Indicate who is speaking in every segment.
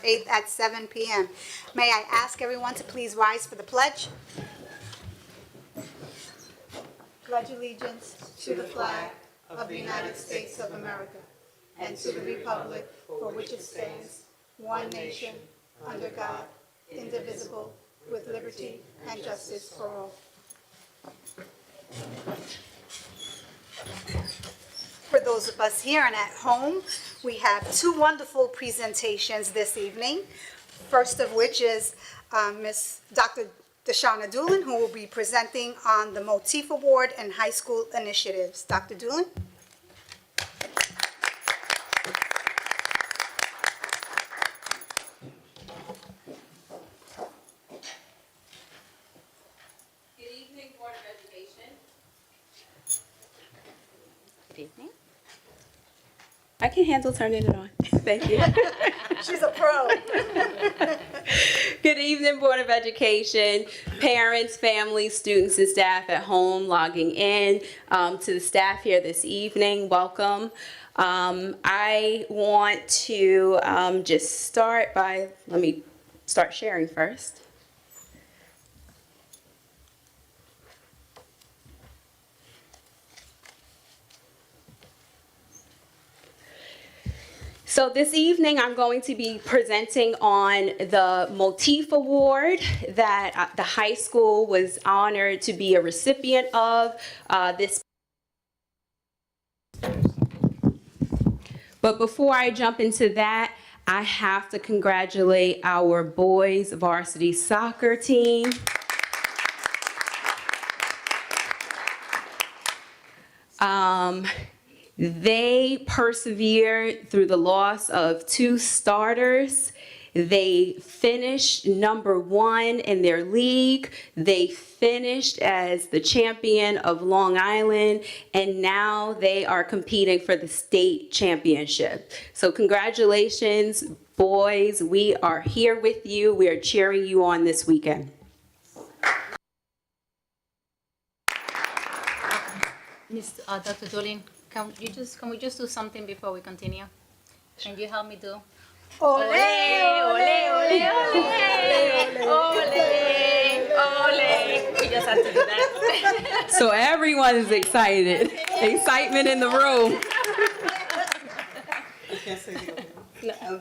Speaker 1: 8th at 7 p.m. May I ask everyone to please rise for the pledge? Pledge allegiance to the flag of the United States of America and to the republic for which it stands, one nation, under God, indivisible, with liberty and justice for all. For those of us here and at home, we have two wonderful presentations this evening. First of which is Ms. Dr. Deshauna Doolin, who will be presenting on the Motif Award and high school initiatives. Dr. Doolin?
Speaker 2: Good evening, Board of Education. Good evening. I can handle turning it on. Thank you.
Speaker 1: She's a pro.
Speaker 2: Good evening, Board of Education, parents, families, students, and staff at home logging in. To the staff here this evening, welcome. I want to just start by, let me start sharing first. So this evening, I'm going to be presenting on the Motif Award that the high school was honored to be a recipient of this. But before I jump into that, I have to congratulate our boys varsity soccer team. They persevered through the loss of two starters. They finished number one in their league. They finished as the champion of Long Island, and now they are competing for the state championship. So congratulations, boys. We are here with you. We are cheering you on this weekend.
Speaker 3: Dr. Doolin, can we just do something before we continue? Can you help me do?
Speaker 1: Ole,
Speaker 3: ole, ole, ole, ole. We just have to do that.
Speaker 2: So everyone is excited. Excitement in the room.
Speaker 4: I can't say the
Speaker 3: No.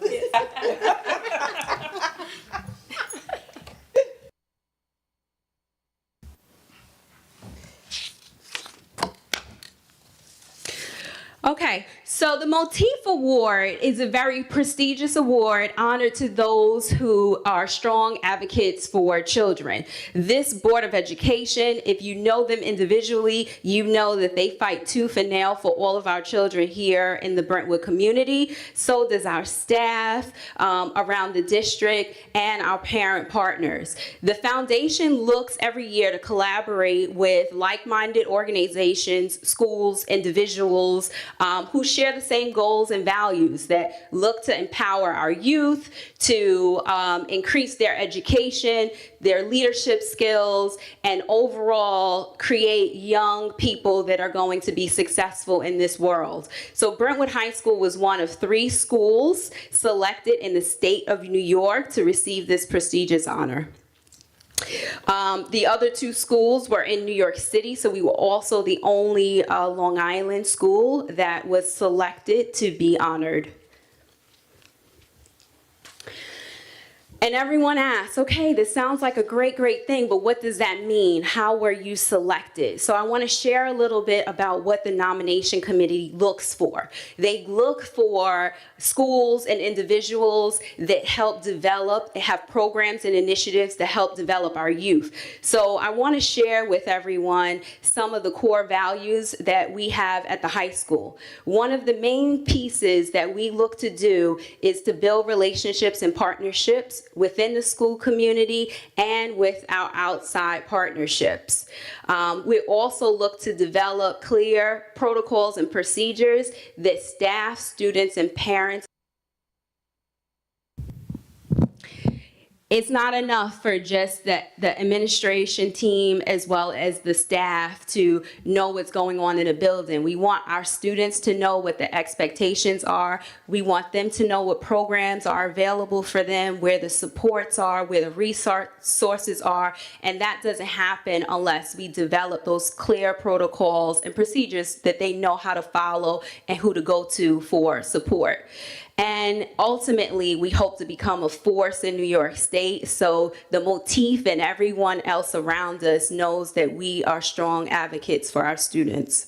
Speaker 2: Okay, so the Motif Award is a very prestigious award honored to those who are strong advocates for children. This Board of Education, if you know them individually, you know that they fight tooth and nail for all of our children here in the Brentwood community. So does our staff around the district and our parent partners. The foundation looks every year to collaborate with like-minded organizations, schools, individuals, who share the same goals and values that look to empower our youth, to increase their education, their leadership skills, and overall create young people that are going to be successful in this world. So Brentwood High School was one of 3 schools selected in the state of New York to receive this prestigious honor. The other 2 schools were in New York City, so we were also the only Long Island school that was selected to be honored. And everyone asks, okay, this sounds like a great thing, but what does that mean? How were you selected? So I want to share a little bit about what the nomination committee looks for. They look for schools and individuals that help develop, have programs and initiatives to help develop our youth. So I want to share with everyone some of the core values that we have at the high school. One of the main pieces that we look to do is to build relationships and partnerships within the school community and with our outside partnerships. We also look to develop clear protocols and procedures that staff, students, and parents it's not enough for just the administration team as well as the staff to know what's going on in a building. We want our students to know what the expectations are. We want them to know what programs are available for them, where the supports are, where the resources are, and that doesn't happen unless we develop those clear protocols and procedures that they know how to follow and who to go to for support. And ultimately, we hope to become a force in New York State, so the motif and everyone else around us knows that we are strong advocates for our students.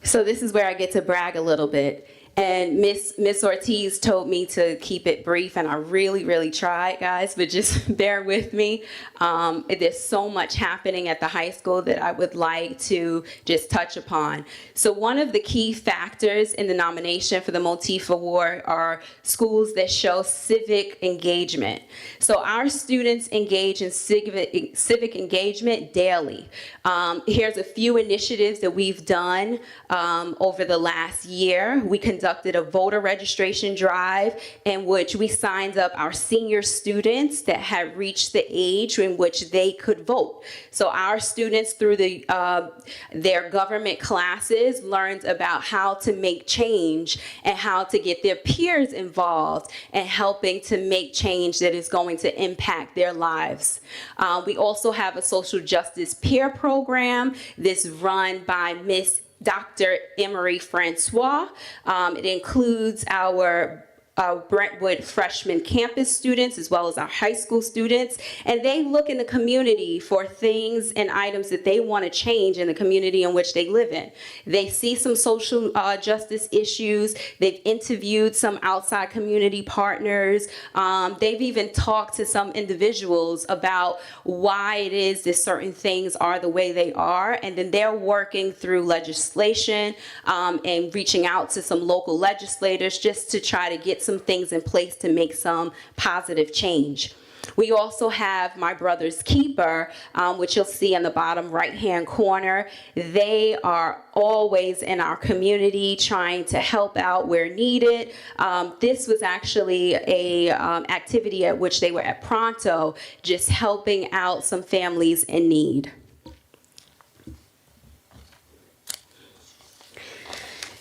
Speaker 2: So this is where I get to brag a little bit. And Miss Ortiz told me to keep it brief, and I really tried, guys, but just bear with me. There's so much happening at the high school that I would like to just touch upon. So one of the key factors in the nomination for the Motif Award are schools that show civic engagement. So our students engage in civic engagement daily. Here's a few initiatives that we've done over the last year. We conducted a voter registration drive in which we signed up our senior students that had reached the age in which they could vote. So our students, through their government classes, learned about how to make change and how to get their peers involved and helping to make change that is going to impact their lives. We also have a social justice peer program that's run by Miss Dr. Emery Francois. It includes our Brentwood freshman campus students as well as our high school students, and they look in the community for things and items that they want to change in the community in which they live in. They see some social justice issues. They've interviewed some outside community partners. They've even talked to some individuals about why it is that certain things are the way they are, and then they're working through legislation and reaching out to some local legislators just to try to get some things in place to make some positive change. We also have My Brother's Keeper, which you'll see in the bottom right-hand corner. They are always in our community trying to help out where needed. This was actually a activity at which they were at Pronto, just helping out some families in need.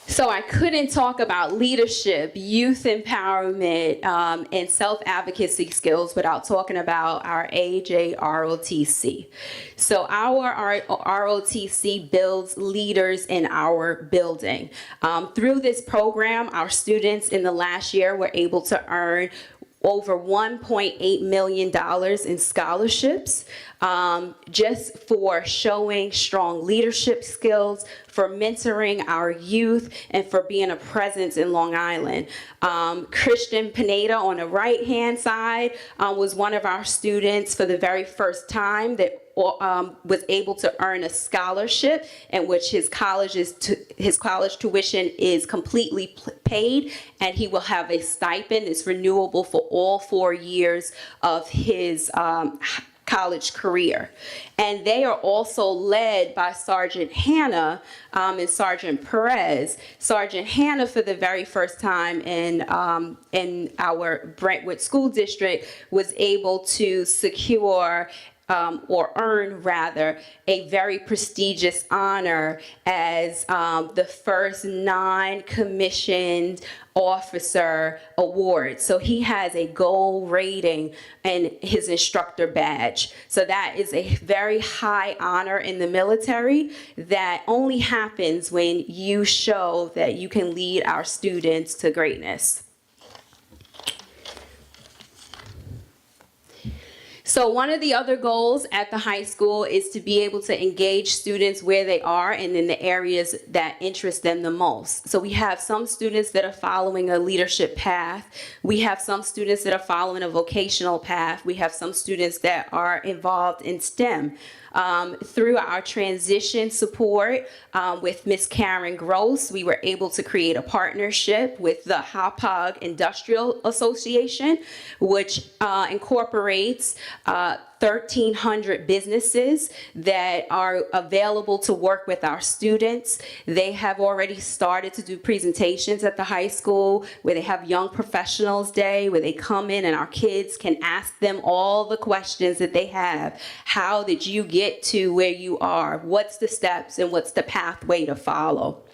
Speaker 2: So I couldn't talk about leadership, youth empowerment, and self-advocacy skills without talking about our AJ ROTC. So our ROTC builds leaders in our building. Through this program, our students in the last year were able to earn over $1.8 million in scholarships, just for showing strong leadership skills, for mentoring our youth, and for being a presence in Long Island. Christian Pineda on the right-hand side was one of our students for the very first time that was able to earn a scholarship in which his college tuition is completely paid, and he will have a stipend. It's renewable for all 4 years of his college career. And they are also led by Sergeant Hannah and Sergeant Perez. Sergeant Hannah, for the very first time in our Brentwood School District, was able to secure or earn rather, a very prestigious honor as the first non-commissioned officer award. So he has a gold rating and his instructor badge. So that is a very high honor in the military that only happens when you show that you can lead our students to greatness. So one of the other goals at the high school is to be able to engage students where they are and in the areas that interest them the most. So we have some students that are following a leadership path. We have some students that are following a vocational path. We have some students that are involved in STEM. Through our transition support with Miss Karen Gross, we were able to create a partnership with the Hauppauge Industrial Association, which incorporates 1,300 businesses that are available to work with our students. They have already started to do presentations at the high school where they have Young Professionals Day, where they come in and our kids can ask them all the questions that they have. How did you get to where you are? What's the steps and what's the pathway to follow?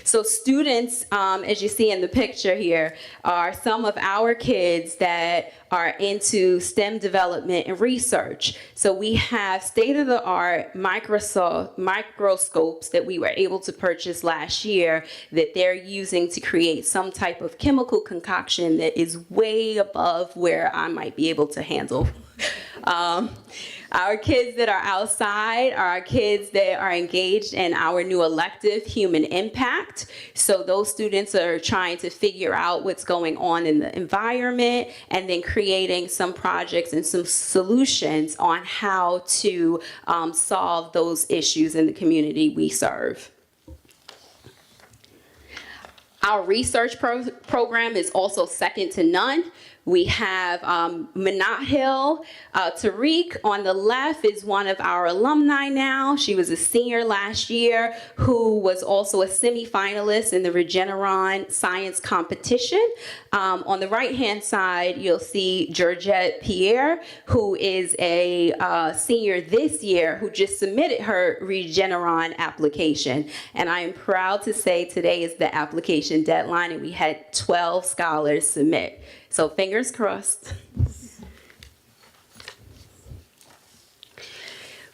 Speaker 2: So students, as you see in the picture here, are some of our kids that are into STEM development and research. So we have state-of-the-art microscopes that we were able to purchase last year that they're using to create some type of chemical concoction that is way above where I might be able to handle. Our kids that are outside are our kids that are engaged in our new elective, Human Impact. So those students are trying to figure out what's going on in the environment and then creating some projects and some solutions on how to solve those issues in the community we serve. Our research program is also second to none. We have Manat Hill. Tariq on the left is one of our alumni now. She was a senior last year who was also a semifinalist in the Regeneron science competition. On the right-hand side, you'll see Georgette Pierre, who is a senior this year who just submitted her Regeneron application. And I am proud to say today is the application deadline and we had 12 scholars submit. So fingers crossed.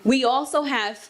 Speaker 2: We also have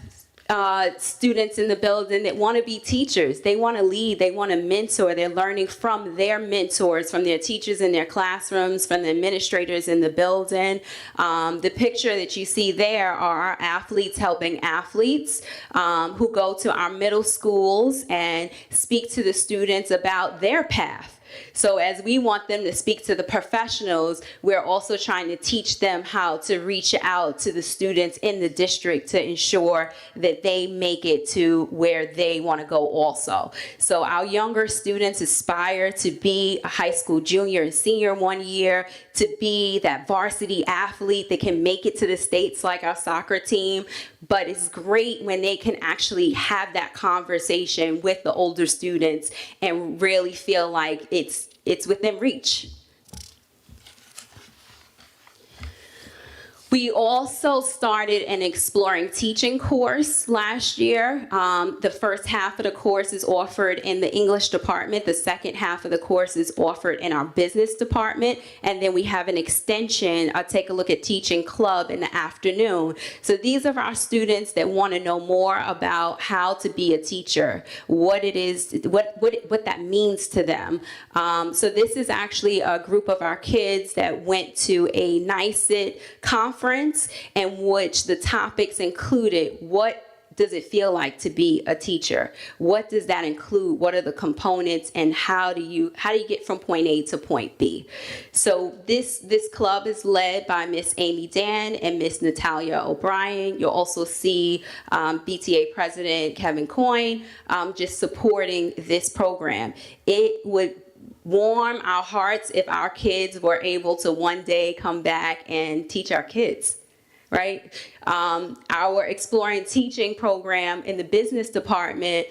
Speaker 2: students in the building that want to be teachers. They want to lead. They want to mentor. They're learning from their mentors, from their teachers in their classrooms, from the administrators in the building. The picture that you see there are our athletes helping athletes who go to our middle schools and speak to the students about their path. So as we want them to speak to the professionals, we're also trying to teach them how to reach out to the students in the district to ensure that they make it to where they want to go also. So our younger students aspire to be a high school junior and senior one year, to be that varsity athlete that can make it to the States like our soccer team. But it's great when they can actually have that conversation with the older students and really feel like it's within reach. We also started an Exploring Teaching course last year. The first half of the course is offered in the English department. The second half of the course is offered in our business department. And then we have an extension, Take a Look at Teaching Club in the afternoon. So these are our students that want to know more about how to be a teacher, what it is, what that means to them. So this is actually a group of our kids that went to a NICET conference in which the topics included what does it feel like to be a teacher? What does that include? What are the components and how do you get from point A to point B? So this club is led by Miss Amy Dan and Miss Natalia O'Brien. You'll also see BTA President Kevin Coyne just supporting this program. It would warm our hearts if our kids were able to one day come back and teach our kids, right? Our Exploring Teaching program in the business department,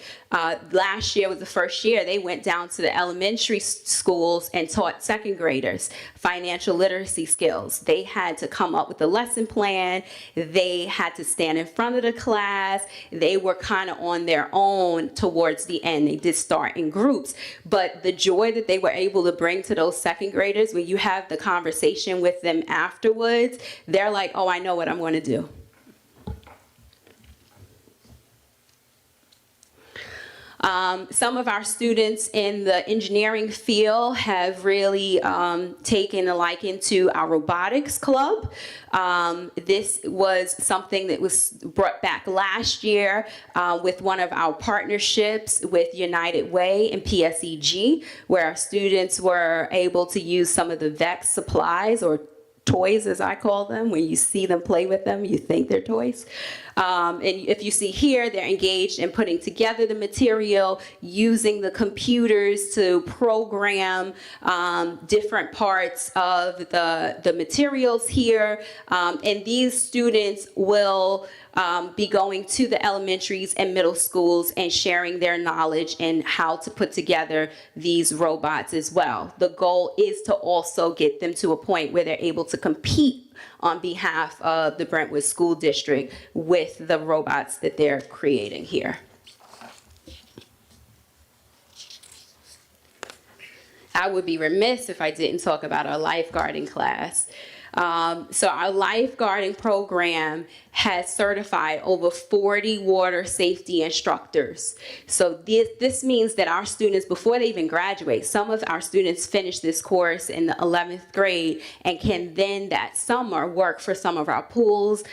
Speaker 2: last year was the first year they went down to the elementary schools and taught second graders financial literacy skills. They had to come up with a lesson plan. They had to stand in front of the class. They were kind of on their own towards the end. They did start in groups, but the joy that they were able to bring to those second graders, when you have the conversation with them afterwards, they're like, oh, I know what I'm going to do. Some of our students in the engineering field have really taken a liking to our robotics club. This was something that was brought back last year with one of our partnerships with United Way and PSEG, where our students were able to use some of the VEX supplies or toys, as I call them. When you see them play with them, you think they're toys. And if you see here, they're engaged in putting together the material, using the computers to program different parts of the materials here. And these students will be going to the elementaries and middle schools and sharing their knowledge in how to put together these robots as well. The goal is to also get them to a point where they're able to compete on behalf of the Brentwood School District with the robots that they're creating here. I would be remiss if I didn't talk about our lifeguarding class. So our lifeguarding program has certified over 40 water safety instructors. So this means that our students, before they even graduate, some of our students finish this course in the 11th grade and can then that summer work for some of our pools,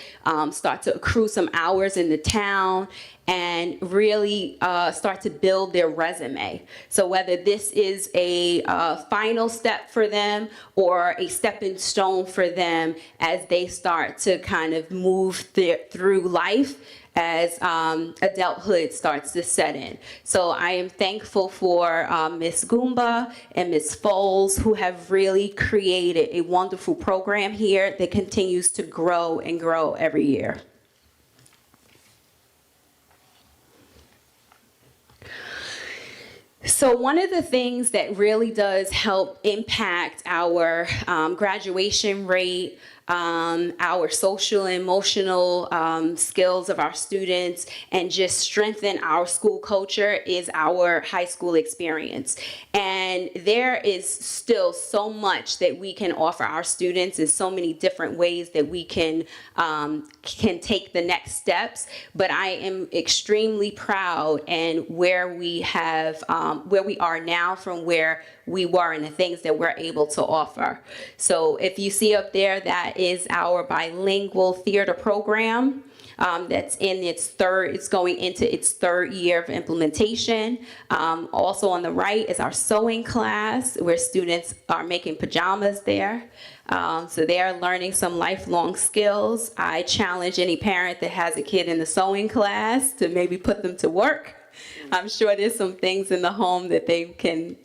Speaker 2: start to accrue some hours in the town, and really start to build their resume. So whether this is a final step for them or a stepping stone for them as they start to kind of move through life as adulthood starts to set in. So I am thankful for Ms. Goomba and Ms. Foles, who have really created a wonderful program here that continues to grow and grow every year. So one of the things that really does help impact our graduation rate, our social and emotional skills of our students, and just strengthen our school culture is our high school experience. And there is still so much that we can offer our students in so many different ways that we can take the next steps. But I am extremely proud and where we are now from where we were and the things that we're able to offer. So if you see up there, that is our bilingual theater program. That's in it's going into its third year of implementation. Also on the right is our sewing class where students are making pajamas there. So they are learning some lifelong skills. I challenge any parent that has a kid in the sewing class to maybe put them to work. I'm sure there's some things in the home that they can,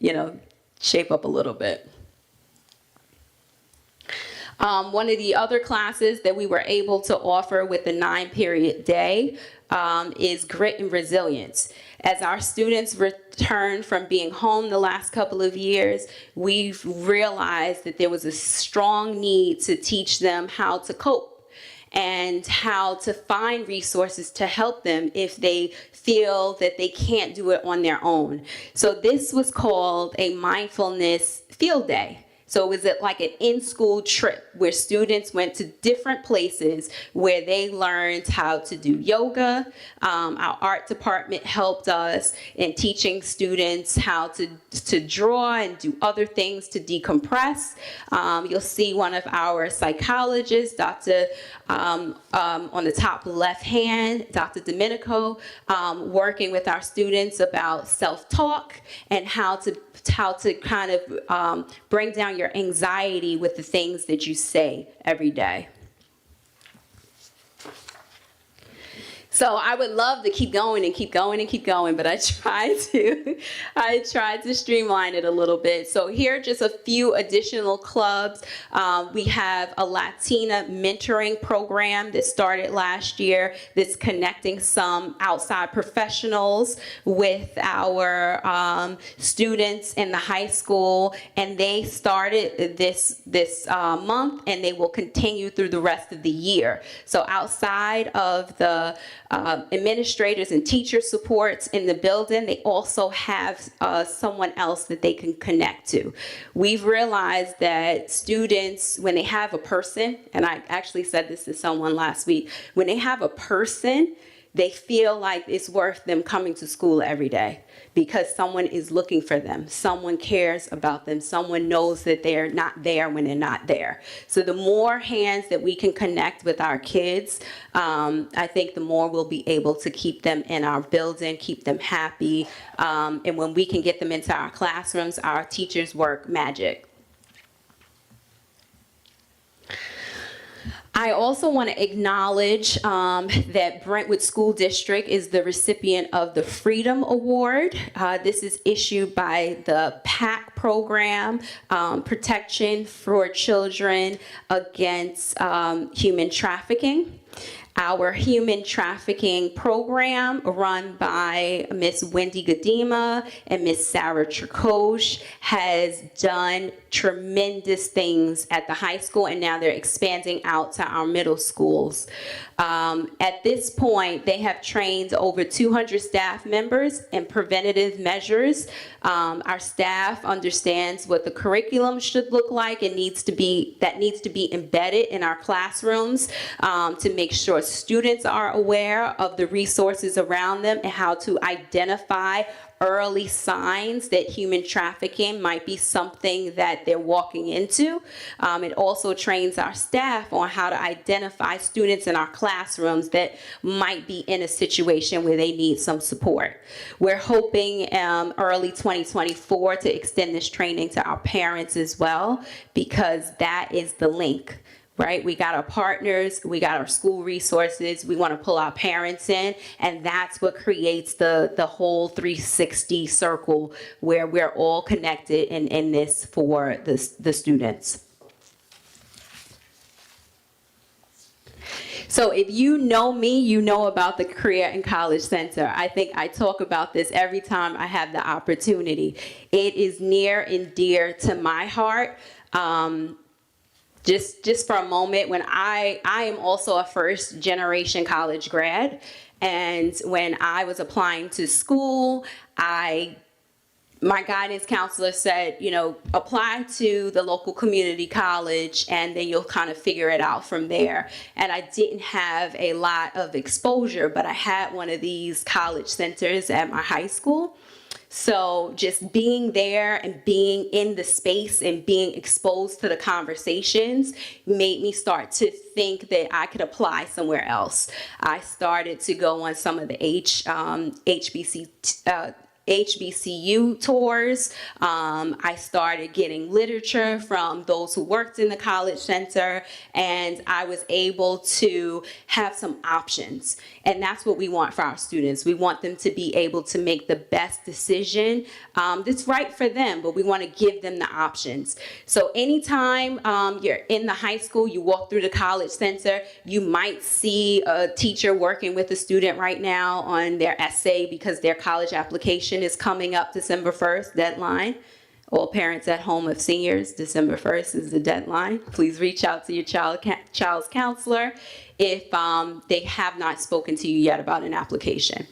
Speaker 2: shape up a little bit. One of the other classes that we were able to offer with the 9-period day is grit and resilience. As our students return from being home the last couple of years, we've realized that there was a strong need to teach them how to cope and how to find resources to help them if they feel that they can't do it on their own. So this was called a mindfulness field day. So it was like an in-school trip where students went to different places where they learned how to do yoga. Our art department helped us in teaching students how to draw and do other things to decompress. You'll see one of our psychologists, Dr. On the top left hand, Dr. Domenico, working with our students about self-talk and how to kind of bring down your anxiety with the things that you say every day. So I would love to keep going and keep going and keep going, but I tried to streamline it a little bit. So here are just a few additional clubs. We have a Latina mentoring program that started last year that's connecting some outside professionals with our students in the high school, and they started this month, and they will continue through the rest of the year. So outside of the administrators and teacher supports in the building, they also have someone else that they can connect to. We've realized that students, when they have a person, and I actually said this to someone last week, when they have a person, they feel like it's worth them coming to school every day because someone is looking for them. Someone cares about them. Someone knows that they're not there when they're not there. So the more hands that we can connect with our kids, I think the more we'll be able to keep them in our building, keep them happy. And when we can get them into our classrooms, our teachers work magic. I also want to acknowledge that Brentwood School District is the recipient of the Freedom Award. This is issued by the PAC program, Protection for Children Against Human Trafficking. Our human trafficking program, run by Miss Wendy Gadima and Miss Sarah Trakosh, has done tremendous things at the high school, and now they're expanding out to our middle schools. At this point, they have trained over 200 staff members in preventative measures. Our staff understands what the curriculum should look like and needs to be embedded in our classrooms to make sure students are aware of the resources around them and how to identify early signs that human trafficking might be something that they're walking into. It also trains our staff on how to identify students in our classrooms that might be in a situation where they need some support. We're hoping early 2024 to extend this training to our parents as well, because that is the link. Right? We got our partners, we got our school resources, we want to pull our parents in, and that's what creates the whole 360 circle where we're all connected in this for the students. So if you know me, you know about the Career and College Center. I think I talk about this every time I have the opportunity. It is near and dear to my heart. Just for a moment, when I am also a first generation college grad, and when I was applying to school, my guidance counselor said, apply to the local community college and then you'll kind of figure it out from there. And I didn't have a lot of exposure, but I had one of these college centers at my high school. So just being there and being in the space and being exposed to the conversations made me start to think that I could apply somewhere else. I started to go on some of the HBCU tours. I started getting literature from those who worked in the college center, and I was able to have some options. And that's what we want for our students. We want them to be able to make the best decision that's right for them, but we want to give them the options. So anytime you're in the high school, you walk through the college center, you might see a teacher working with a student right now on their essay because their college application is coming up December 1st, deadline. All parents at home of seniors, December 1st is the deadline. Please reach out to your child's counselor if they have not spoken to you yet about an application.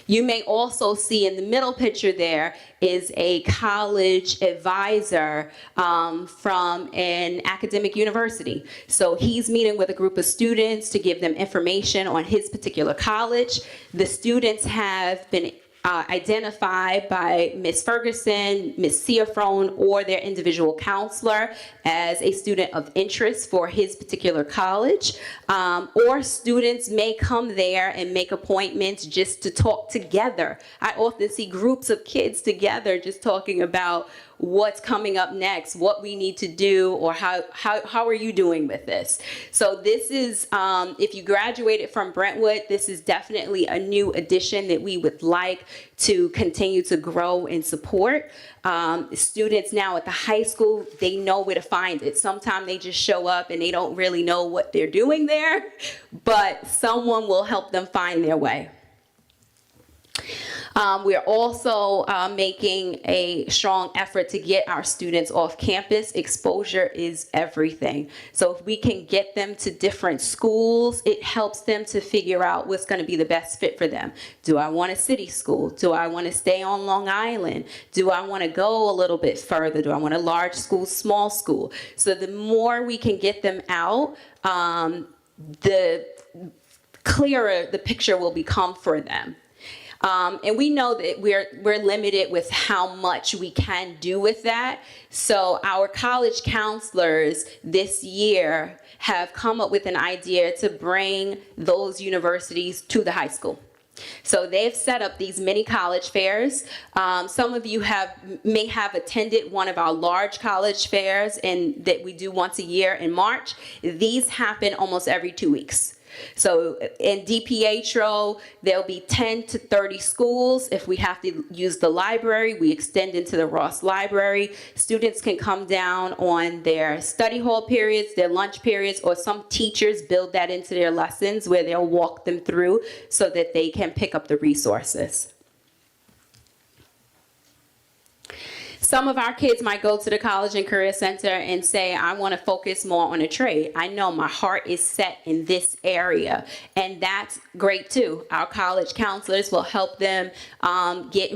Speaker 2: You may also see in the middle picture there is a college advisor from an academic university. So he's meeting with a group of students to give them information on his particular college. The students have been identified by Ms. Ferguson, Ms. Ciafrone, or their individual counselor as a student of interest for his particular college. Or students may come there and make appointments just to talk together. I often see groups of kids together just talking about what's coming up next, what we need to do, or how are you doing with this? So this is, if you graduated from Brentwood, this is definitely a new addition that we would like to continue to grow and support. Students now at the high school, they know where to find it. Sometimes they just show up and they don't really know what they're doing there, but someone will help them find their way. We are also making a strong effort to get our students off campus. Exposure is everything. So if we can get them to different schools, it helps them to figure out what's going to be the best fit for them. Do I want a city school? Do I want to stay on Long Island? Do I want to go a little bit further? Do I want a large school, small school? So the more we can get them out, the clearer the picture will become for them. And we know that we're limited with how much we can do with that. So our college counselors this year have come up with an idea to bring those universities to the high school. So they've set up these mini college fairs. Some of you may have attended one of our large college fairs that we do once a year in March. These happen almost every 2 weeks. So in DiPietro, there'll be 10 to 30 schools. If we have to use the library, we extend into the Ross Library. Students can come down on their study hall periods, their lunch periods, or some teachers build that into their lessons where they'll walk them through so that they can pick up the resources. Some of our kids might go to the College and Career Center and say, I want to focus more on a trade. I know my heart is set in this area, and that's great too. Our college counselors will help them get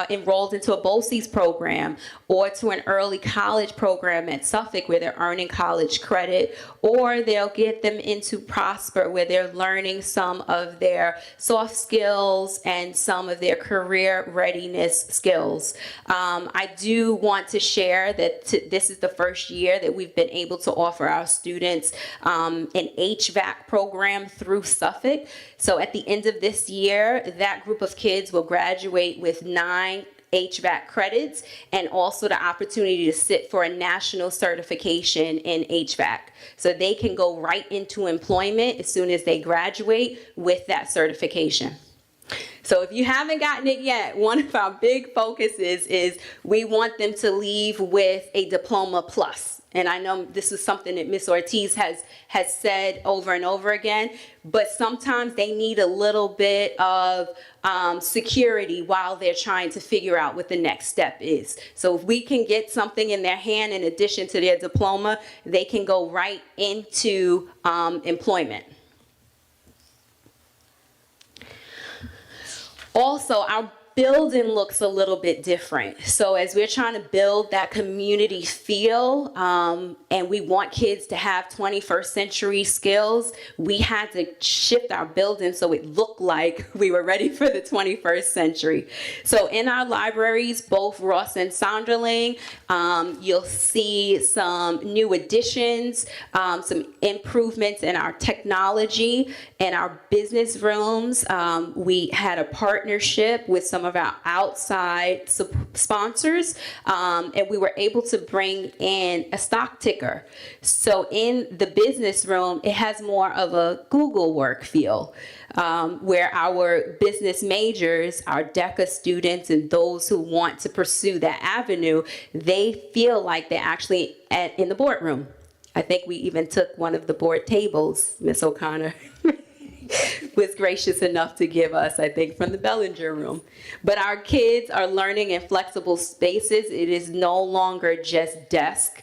Speaker 2: enrolled into a BOCES program or to an early college program at Suffolk where they're earning college credit, or they'll get them into Prosper where they're learning some of their soft skills and some of their career readiness skills. I do want to share that this is the first year that we've been able to offer our students an HVAC program through Suffolk. So at the end of this year, that group of kids will graduate with 9 HVAC credits and also the opportunity to sit for a national certification in HVAC. So they can go right into employment as soon as they graduate with that certification. So if you haven't gotten it yet, one of our big focuses is we want them to leave with a diploma plus. And I know this is something that Ms. Ortiz has said over and over again, but sometimes they need a little bit of security while they're trying to figure out what the next step is. So if we can get something in their hand in addition to their diploma, they can go right into employment. Also, our building looks a little bit different. So as we're trying to build that community feel, and we want kids to have 21st century skills, we had to shift our building so it looked like we were ready for the 21st century. So in our libraries, both Ross and Sonderling, you'll see some new additions, some improvements in our technology and our business rooms. We had a partnership with some of our outside sponsors, and we were able to bring in a stock ticker. So in the business room, it has more of a Google work feel, where our business majors, our DECA students, and those who want to pursue that avenue, they feel like they're actually in the boardroom. I think we even took one of the board tables, Ms. O'Connor was gracious enough to give us, I think, from the Bellinger room. But our kids are learning in flexible spaces. It is no longer just desk,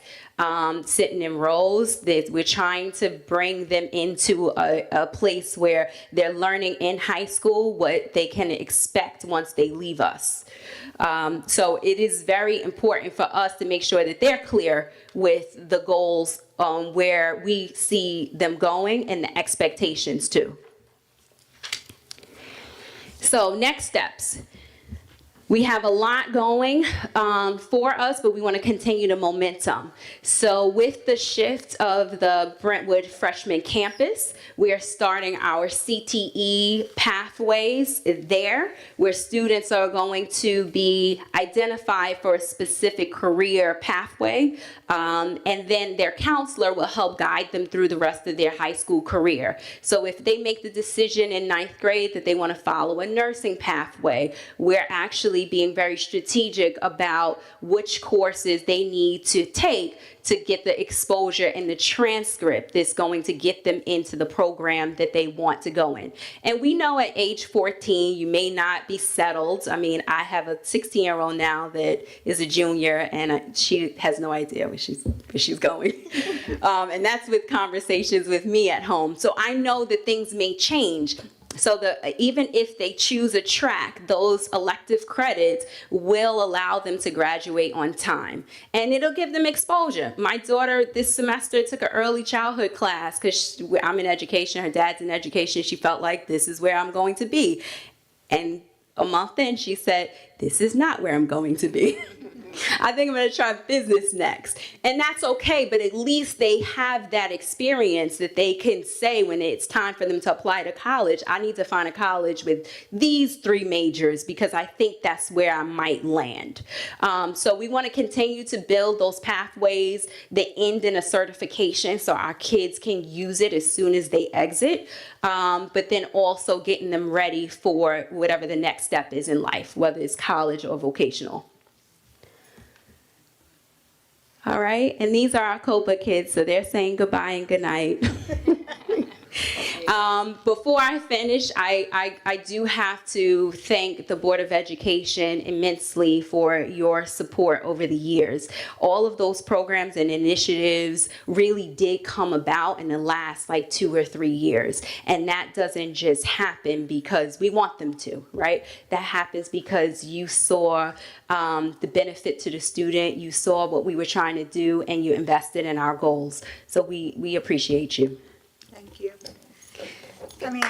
Speaker 2: sitting in rows. We're trying to bring them into a place where they're learning in high school what they can expect once they leave us. So it is very important for us to make sure that they're clear with the goals where we see them going and the expectations too. So next steps. We have a lot going for us, but we want to continue the momentum. So with the shift of the Brentwood freshman campus, we are starting our CTE pathways there, where students are going to be identified for a specific career pathway, and then their counselor will help guide them through the rest of their high school career. So if they make the decision in 9th grade that they want to follow a nursing pathway, we're actually being very strategic about which courses they need to take to get the exposure and the transcript that's going to get them into the program that they want to go in. And we know at age 14, you may not be settled. I mean, I have a 16-year-old now that is a junior, and she has no idea where she's going. And that's with conversations with me at home. So I know that things may change. So even if they choose a track, those elective credits will allow them to graduate on time. And it'll give them exposure. My daughter this semester took an early childhood class because I'm in education, her dad's in education. She felt like this is where I'm going to be. And a month in, she said, this is not where I'm going to be. I think I'm going to try business next. And that's okay, but at least they have that experience that they can say when it's time for them to apply to college, I need to find a college with these 3 majors because I think that's where I might land. So we want to continue to build those pathways that end in a certification so our kids can use it as soon as they exit, but then also getting them ready for whatever the next step is in life, whether it's college or vocational. All right, and these are our COPA kids, so they're saying goodbye and good night. Before I finish, I do have to thank the Board of Education immensely for your support over the years. All of those programs and initiatives really did come about in the last like 2 or 3 years. And that doesn't just happen because we want them to, right? That happens because you saw the benefit to the student, you saw what we were trying to do, and you invested in our goals. So we appreciate you.
Speaker 1: Thank you. I mean,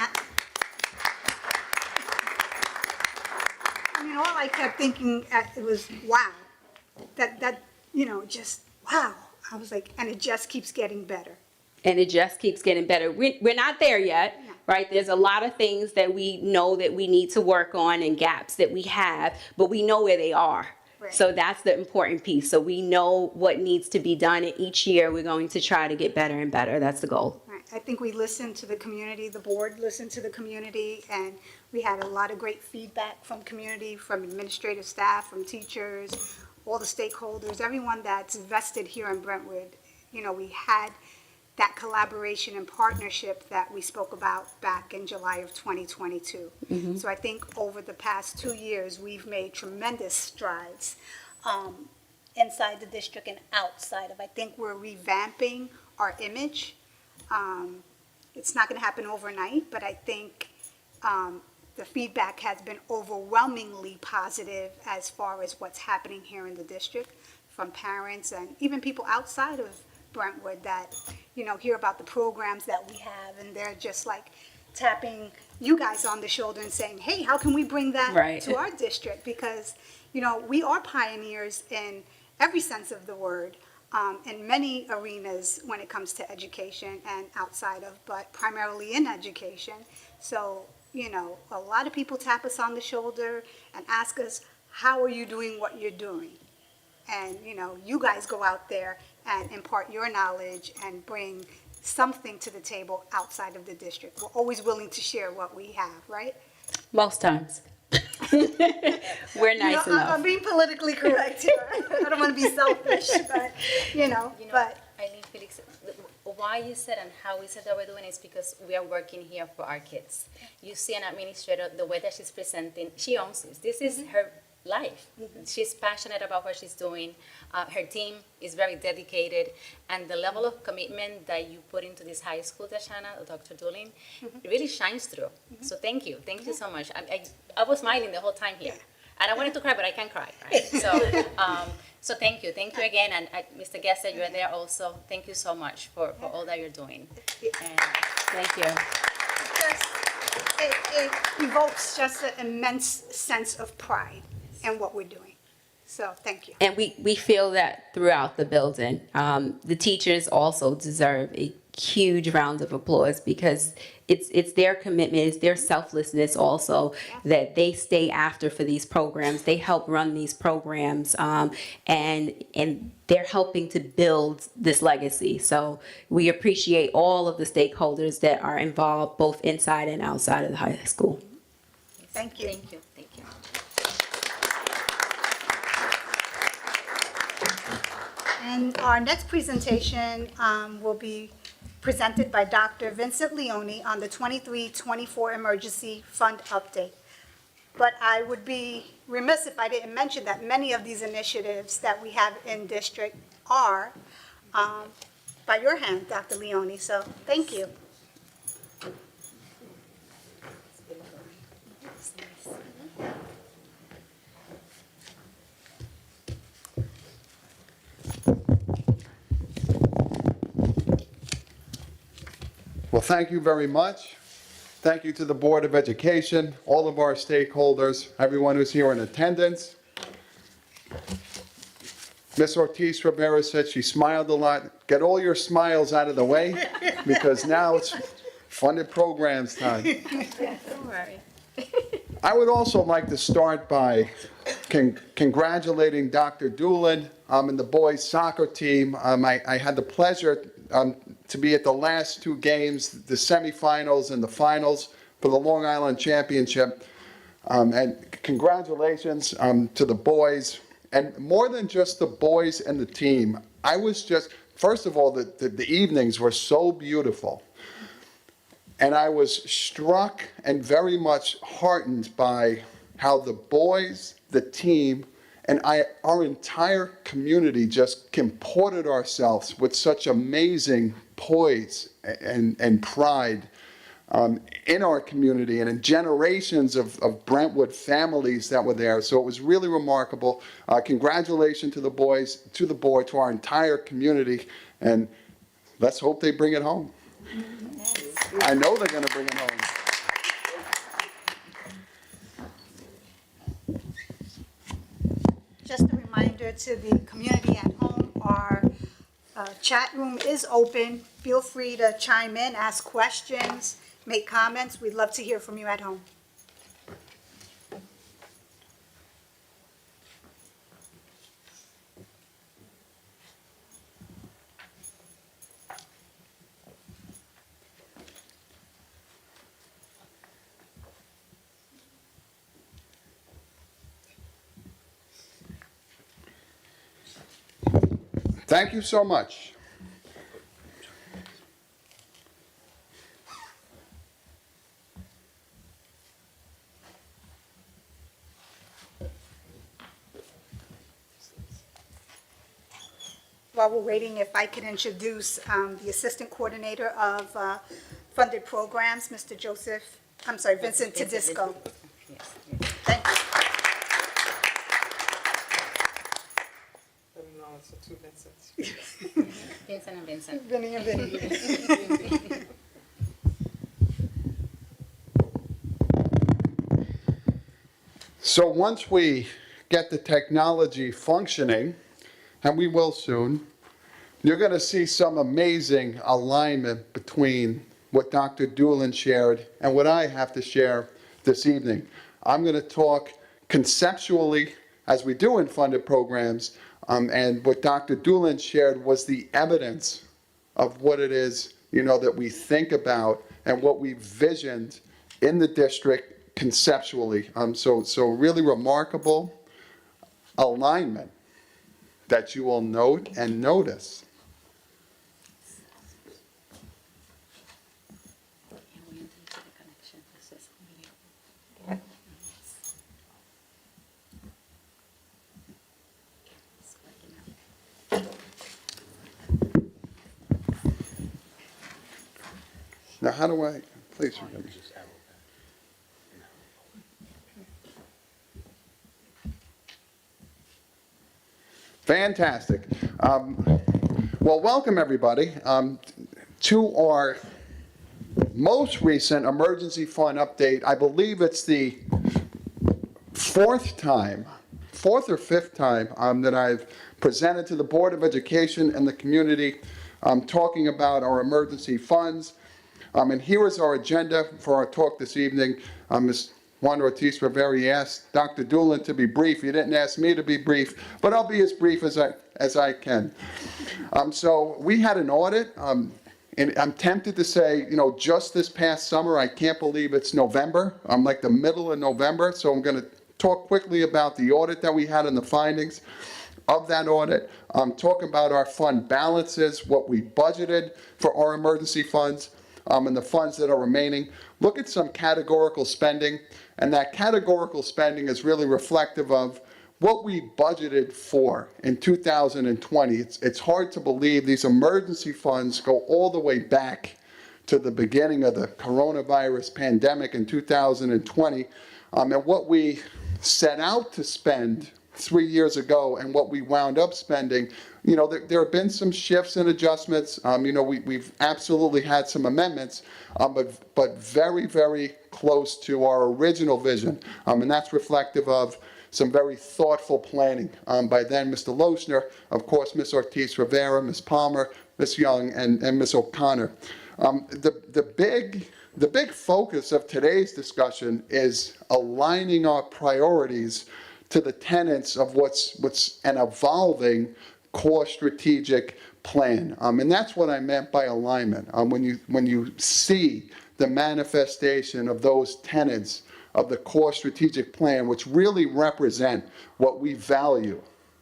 Speaker 1: all I kept thinking, it was, wow, that, just, wow. I was like, and it just keeps getting better.
Speaker 2: And it just keeps getting better. We're not there yet,
Speaker 1: No.
Speaker 2: right? There's a lot of things that we know that we need to work on and gaps that we have, but we know where they are.
Speaker 1: Right.
Speaker 2: So that's the important piece. So we know what needs to be done, and each year we're going to try to get better and better. That's the goal.
Speaker 1: Right. I think we listened to the community, the board listened to the community, and we had a lot of great feedback from community, from administrative staff, from teachers, all the stakeholders, everyone that's vested here in Brentwood. We had that collaboration and partnership that we spoke about back in July of 2022. Mm-hmm. So I think over the past 2 years, we've made tremendous strides inside the district and outside of. I think we're revamping our image. It's not going to happen overnight, but I think the feedback has been overwhelmingly positive as far as what's happening here in the district from parents and even people outside of Brentwood that, hear about the programs that we have, and they're just like tapping you guys on the shoulder and saying, hey, how can we bring that
Speaker 2: Right.
Speaker 1: to our district? Because, we are pioneers in every sense of the word, in many arenas when it comes to education and outside of, but primarily in education. So, a lot of people tap us on the shoulder and ask us, how are you doing what you're doing? And, you guys go out there and impart your knowledge and bring something to the table outside of the district. We're always willing to share what we have, right?
Speaker 2: Most times. We're nice enough.
Speaker 1: I'm being politically correct here. I don't want to be selfish, but, but.
Speaker 3: Eileen, Felix, why you said and how we said that we're doing is because we are working here for our kids. You see an administrator, the way that she's presenting, she owns this. This is her life. Mm-hmm. She's passionate about what she's doing. Her team is very dedicated, and the level of commitment that you put into this high school, Dashana, Dr. Doolin, it really shines through. Mm-hmm. So thank you so much. I was smiling the whole time here, and I wanted to cry, but I can't cry, right? So, so thank you again, and Mr. Gesser, you are there also. Thank you so much for all that you're doing. And
Speaker 2: Thank you.
Speaker 1: It evokes just an immense sense of pride in what we're doing. So thank you.
Speaker 2: And we feel that throughout the building. The teachers also deserve a huge round of applause because it's their commitment, it's their selflessness also that they stay after for these programs. They help run these programs, and they're helping to build this legacy. So we appreciate all of the stakeholders that are involved both inside and outside of the high school.
Speaker 1: Thank you.
Speaker 3: thank you.
Speaker 1: And our next presentation will be presented by Dr. Vincent Leone on the 23-24 Emergency Fund Update. But I would be remiss if I didn't mention that many of these initiatives that we have in district are by your hand, Dr. Leone, so thank you.
Speaker 4: Well, thank you very much. Thank you to the Board of Education, all of our stakeholders, everyone who's here in attendance. Miss Ortiz Rivera said she smiled a lot. Get all your smiles out of the way, because now it's funded programs time.
Speaker 3: Don't worry.
Speaker 4: I would also like to start by congratulating Dr. Doolin and the boys soccer team. I had the pleasure to be at the last two games, the semifinals and the finals for the Long Island Championship. And congratulations to the boys. And more than just the boys and the team, I was just, first of all, the evenings were so beautiful. And I was struck and very much heartened by how the boys, the team, and our entire community just comported ourselves with such amazing poise and pride in our community and in generations of Brentwood families that were there. So it was really remarkable. Congratulations to the boys, to our entire community, and let's hope they bring it home. I know they're going to bring it home.
Speaker 1: Just a reminder to the community at home, our chat room is open. Feel free to chime in, ask questions, make comments. We'd love to hear from you at home.
Speaker 4: Thank you so much.
Speaker 1: While we're waiting, if I could introduce the Assistant Coordinator of Funded Programs, Mr. Vincent Tedisco.
Speaker 3: Yes.
Speaker 1: Thank you.
Speaker 5: No, it's two Vincents.
Speaker 3: Vincent and Vincent.
Speaker 1: Vinny and Vinny.
Speaker 4: So once we get the technology functioning, and we will soon, you're going to see some amazing alignment between what Dr. Doolin shared and what I have to share this evening. I'm going to talk conceptually, as we do in funded programs, and what Dr. Doolin shared was the evidence of what it is, that we think about and what we visioned in the district conceptually. So really remarkable alignment that you will note and notice. Now, how do I, please forgive me. Fantastic. Well, welcome everybody to our most recent emergency fund update. I believe it's the fourth or fifth time that I've presented to the Board of Education and the community talking about our emergency funds. And here is our agenda for our talk this evening. Ms. Wanda Ortiz Rivera asked Dr. Doolin to be brief. You didn't ask me to be brief, but I'll be as brief as I can. So we had an audit, and I'm tempted to say, just this past summer, I can't believe it's November. I'm like the middle of November, so I'm going to talk quickly about the audit that we had and the findings of that audit, talk about our fund balances, what we budgeted for our emergency funds, and the funds that are remaining. Look at some categorical spending, and that categorical spending is really reflective of what we budgeted for in 2020. It's hard to believe these emergency funds go all the way back to the beginning of the coronavirus pandemic in 2020, and what we set out to spend 3 years ago and what we wound up spending. There have been some shifts and adjustments. We've absolutely had some amendments, but very, very close to our original vision. And that's reflective of some very thoughtful planning by then Mr. Lochner, of course, Ms. Ortiz Rivera, Ms. Palmer, Ms. Young, and Ms. O'Connor. The big focus of today's discussion is aligning our priorities to the tenets of what's an evolving core strategic plan. And that's what I meant by alignment. When you see the manifestation of those tenets of the core strategic plan, which really represent what we value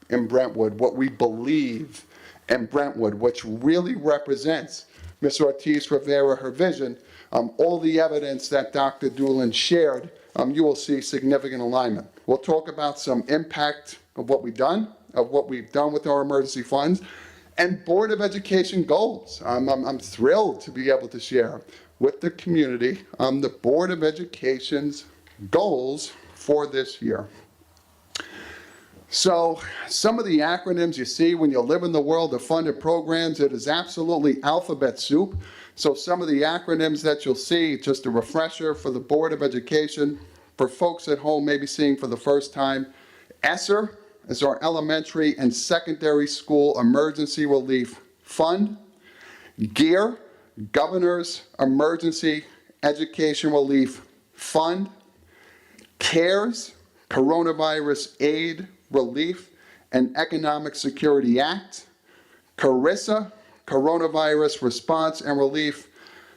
Speaker 4: in Brentwood, what we believe in Brentwood, which really represents Ms. Ortiz Rivera, her vision, all the evidence that Dr. Doolin shared, you will see significant alignment. We'll talk about some impact of what we've done with our emergency funds, and Board of Education goals. I'm thrilled to be able to share with the community the Board of Education's goals for this year. So some of the acronyms you see when you live in the world of funded programs, it is absolutely alphabet soup. So some of the acronyms that you'll see, just a refresher for the Board of Education, for folks at home maybe seeing for the first time, ESSER is our Elementary and Secondary School Emergency Relief Fund. GEAR, Governor's Emergency Education Relief Fund. CARES, Coronavirus Aid, Relief, and Economic Security Act. CARISA, Coronavirus Response and Relief,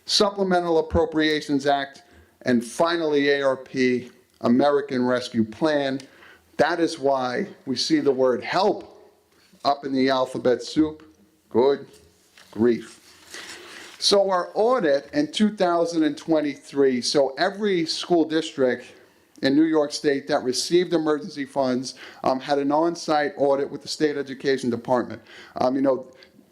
Speaker 4: Supplemental Appropriations Act, and finally ARP, American Rescue Plan. That is why we see the word help up in the alphabet soup. Good grief. So our audit in 2023, so every school district in New York State that received emergency funds had an on-site audit with the State Education Department.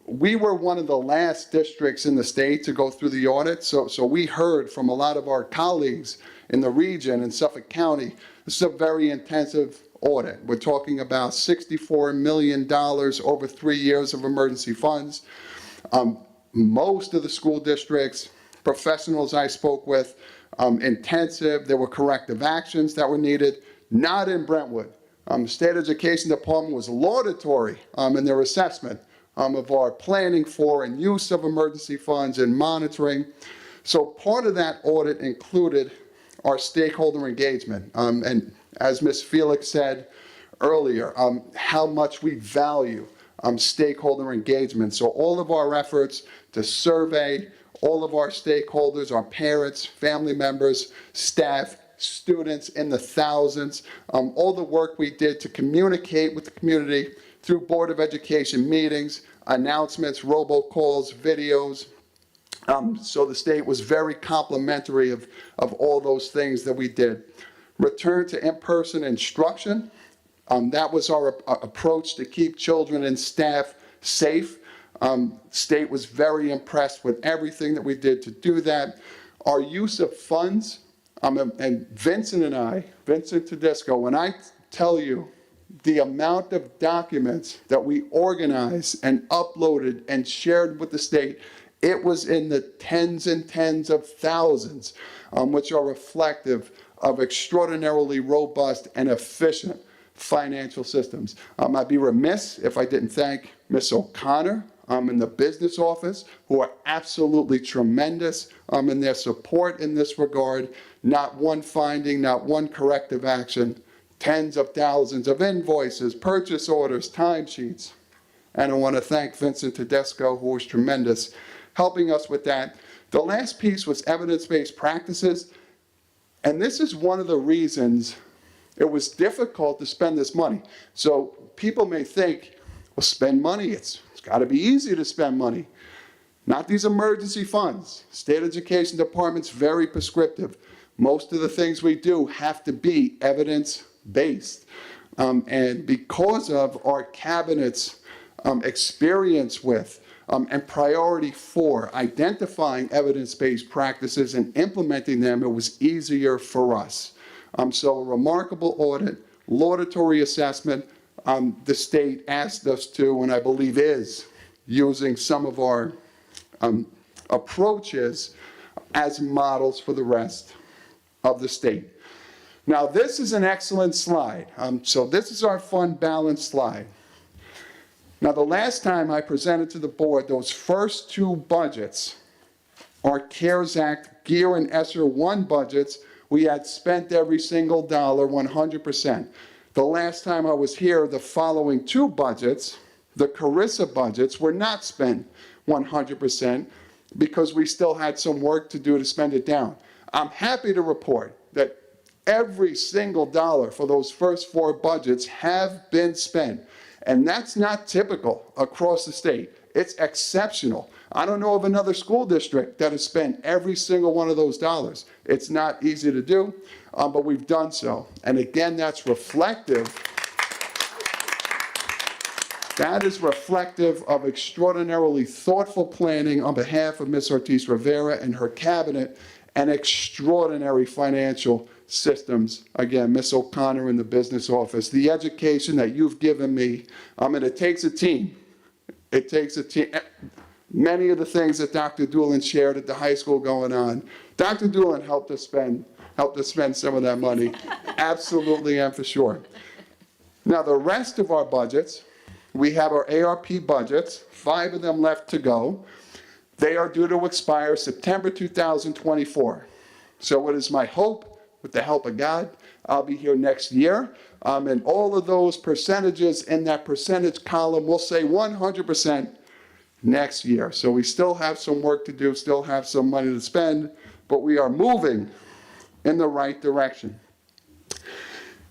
Speaker 4: We were one of the last districts in the state to go through the audit, so we heard from a lot of our colleagues in the region in Suffolk County. This is a very intensive audit. We're talking about $64 million over 3 years of emergency funds. Most of the school districts, professionals I spoke with, intensive. There were corrective actions that were needed. Not in Brentwood. The State Education Department was laudatory in their assessment of our planning for and use of emergency funds and monitoring. So part of that audit included our stakeholder engagement. And as Ms. Felix said earlier, how much we value stakeholder engagement. So all of our efforts to survey all of our stakeholders, our parents, family members, staff, students in the thousands, all the work we did to communicate with the community through Board of Education meetings, announcements, robocalls, videos. So the state was very complimentary of all those things that we did. Return to in-person instruction. That was our approach to keep children and staff safe. State was very impressed with everything that we did to do that. Our use of funds, and Vincent Tedesco, when I tell you the amount of documents that we organized and uploaded and shared with the state, it was in the tens and tens of thousands, which are reflective of extraordinarily robust and efficient financial systems. I'd be remiss if I didn't thank Ms. O'Connor in the business office, who are absolutely tremendous in their support in this regard. Not one finding, not one corrective action, tens of thousands of invoices, purchase orders, timesheets. And I want to thank Vincent Tedesco, who was tremendous, helping us with that. The last piece was evidence-based practices. And this is one of the reasons it was difficult to spend this money. So people may think, well, spend money, it's got to be easy to spend money. Not these emergency funds. State Education Department's very prescriptive. Most of the things we do have to be evidence-based. And because of our cabinet's experience with and priority for identifying evidence-based practices and implementing them, it was easier for us. So a remarkable audit, laudatory assessment. The state asked us to, and I believe is, using some of our approaches as models for the rest of the state. Now, this is an excellent slide. So this is our fund balance slide. Now, the last time I presented to the board those first two budgets, our CARES Act GEAR and ESSER 1 budgets, we had spent every single dollar 100%. The last time I was here, the following two budgets, the Carissa budgets, were not spent 100% because we still had some work to do to spend it down. I'm happy to report that every single dollar for those first four budgets have been spent. And that's not typical across the state. It's exceptional. I don't know of another school district that has spent every single one of those dollars. It's not easy to do, but we've done so. And again, that's reflective. That is reflective of extraordinarily thoughtful planning on behalf of Ms. Ortiz Rivera and her cabinet, and extraordinary financial systems. Again, Ms. O'Connor in the business office, the education that you've given me, and it takes a team. It takes a team. Many of the things that Dr. Doolin shared at the high school going on, Dr. Doolin helped us spend some of that money, absolutely and for sure. Now, the rest of our budgets, we have our ARP budgets, 5 of them left to go. They are due to expire September 2024. So it is my hope, with the help of God, I'll be here next year, and all of those percentages in that percentage column will say 100% next year. So we still have some work to do, still have some money to spend, but we are moving in the right direction.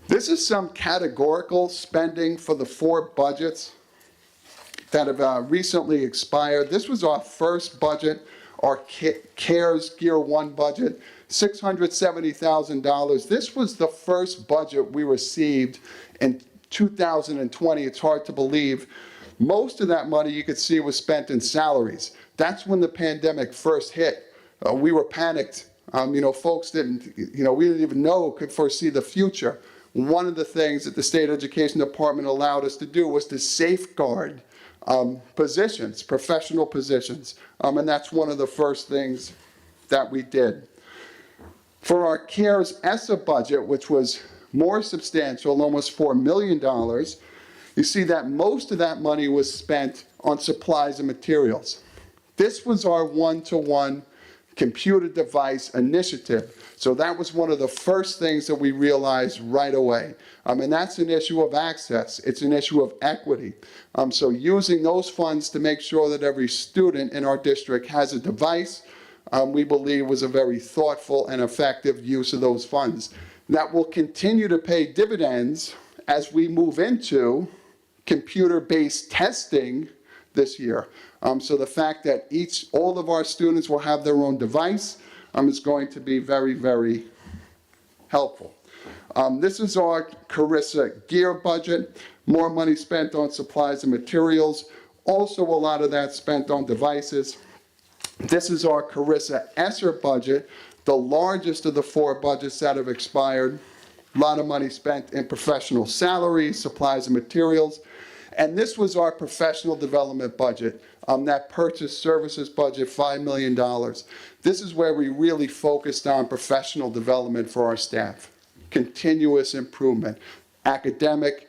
Speaker 4: This is some categorical spending for the 4 budgets that have recently expired. This was our first budget, our CARES GEAR 1 budget, $670,000. This was the first budget we received in 2020. It's hard to believe. Most of that money you could see was spent in salaries. That's when the pandemic first hit. We were panicked. Folks didn't, we didn't even know, could foresee the future. One of the things that the State Education Department allowed us to do was to safeguard positions, professional positions. And that's one of the first things that we did. For our CARES ESSA budget, which was more substantial, almost $4 million, you see that most of that money was spent on supplies and materials. This was our one-to-one computer device initiative. So that was one of the first things that we realized right away. And that's an issue of access. It's an issue of equity. So using those funds to make sure that every student in our district has a device, we believe was a very thoughtful and effective use of those funds. That will continue to pay dividends as we move into computer-based testing this year. So the fact that all of our students will have their own device is going to be very, very helpful. This is our Carissa GEAR budget. More money spent on supplies and materials. Also, a lot of that spent on devices. This is our Carissa ESSER budget, the largest of the 4 budgets that have expired. A lot of money spent in professional salaries, supplies and materials. And this was our professional development budget, that purchase services budget, $5 million. This is where we really focused on professional development for our staff. Continuous improvement, academic,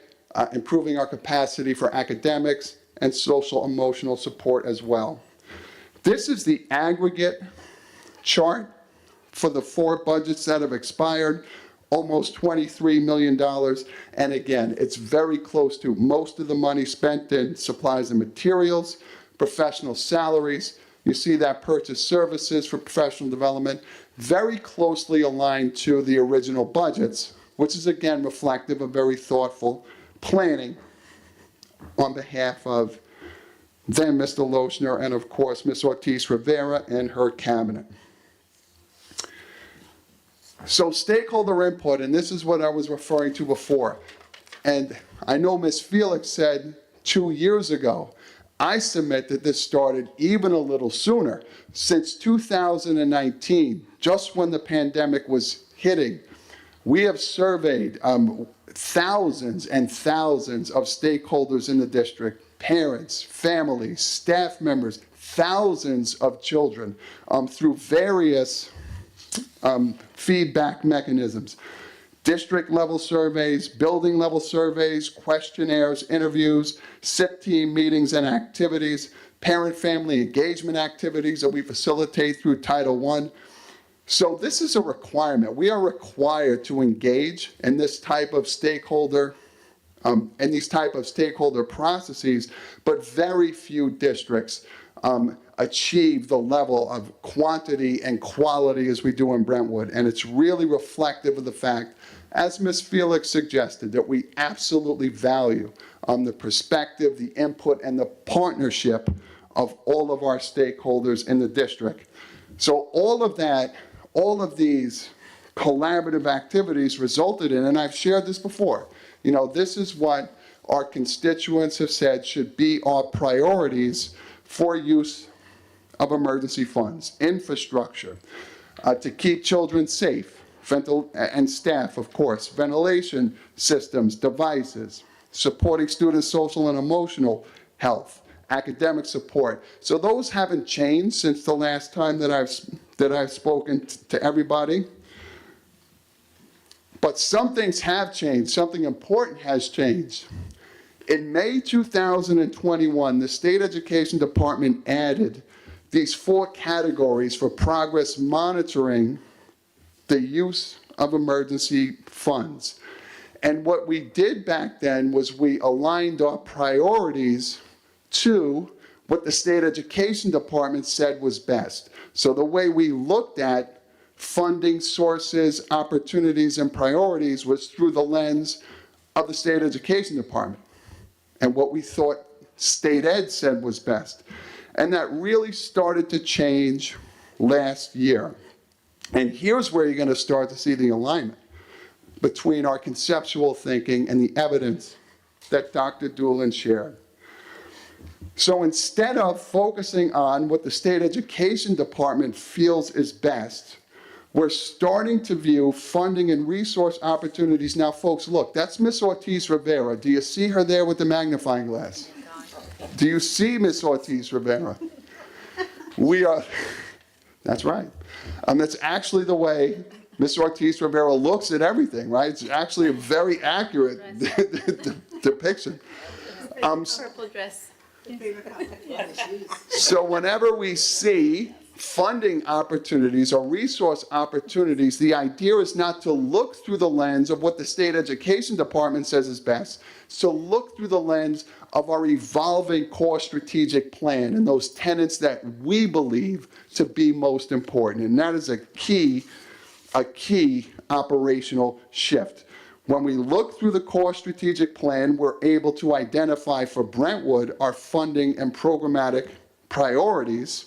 Speaker 4: improving our capacity for academics, and social emotional support as well. This is the aggregate chart for the 4 budgets that have expired, almost $23 million. And again, it's very close to most of the money spent in supplies and materials, professional salaries. You see that purchase services for professional development, very closely aligned to the original budgets, which is again reflective of very thoughtful planning on behalf of then Mr. Lochner, and of course, Ms. Ortiz Rivera and her cabinet. So stakeholder input, and this is what I was referring to before. And I know Ms. Felix said 2 years ago, I submit that this started even a little sooner. Since 2019, just when the pandemic was hitting, we have surveyed thousands and thousands of stakeholders in the district, parents, families, staff members, thousands of children through various feedback mechanisms. district-level surveys, building-level surveys, questionnaires, interviews, SIP team meetings and activities, parent-family engagement activities that we facilitate through Title I. So this is a requirement. We are required to engage in this type of stakeholder, processes, but very few districts achieve the level of quantity and quality as we do in Brentwood. And it's really reflective of the fact, as Ms. Felix suggested, that we absolutely value the perspective, the input, and the partnership of all of our stakeholders in the district. So all of that, all of these collaborative activities resulted in, and I've shared this before, this is what our constituents have said should be our priorities for use of emergency funds: infrastructure, to keep children safe, and staff, of course, ventilation systems, devices, supporting students' social and emotional health, academic support. So those haven't changed since the last time that I've spoken to everybody. But some things have changed. Something important has changed. In May 2021, the State Education Department added these 4 categories for progress monitoring the use of emergency funds. And what we did back then was we aligned our priorities to what the State Education Department said was best. So the way we looked at funding sources, opportunities, and priorities was through the lens of the State Education Department and what we thought State Ed said was best. And that really started to change last year. And here's where you're going to start to see the alignment between our conceptual thinking and the evidence that Dr. Doolin shared. So instead of focusing on what the State Education Department feels is best, we're starting to view funding and resource opportunities. Now, folks, look, that's Miss Ortiz Rivera. Do you see her there with the magnifying glass? Do you see Miss Ortiz Rivera? We are, that's right. That's actually the way Miss Ortiz Rivera looks at everything, right? It's actually a very accurate depiction.
Speaker 3: Purple dress.
Speaker 4: So whenever we see funding opportunities or resource opportunities, the idea is not to look through the lens of what the State Education Department says is best. So look through the lens of our evolving core strategic plan and those tenets that we believe to be most important. And that is a key operational shift. When we look through the core strategic plan, we're able to identify for Brentwood our funding and programmatic priorities.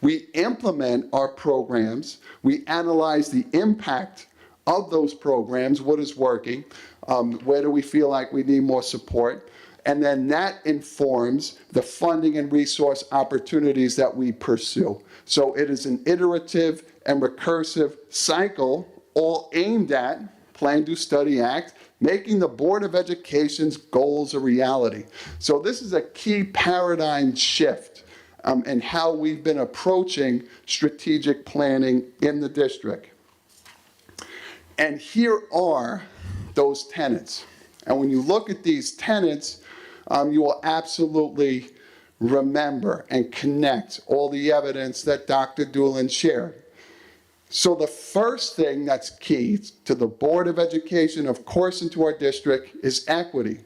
Speaker 4: We implement our programs. We analyze the impact of those programs, what is working, where do we feel like we need more support, and then that informs the funding and resource opportunities that we pursue. So it is an iterative and recursive cycle, all aimed at Plan, Do, Study, Act, making the Board of Education's goals a reality. So this is a key paradigm shift in how we've been approaching strategic planning in the district. And here are those tenets. And when you look at these tenets, you will absolutely remember and connect all the evidence that Dr. Doolin shared. So the first thing that's key to the Board of Education, of course, and to our district is equity.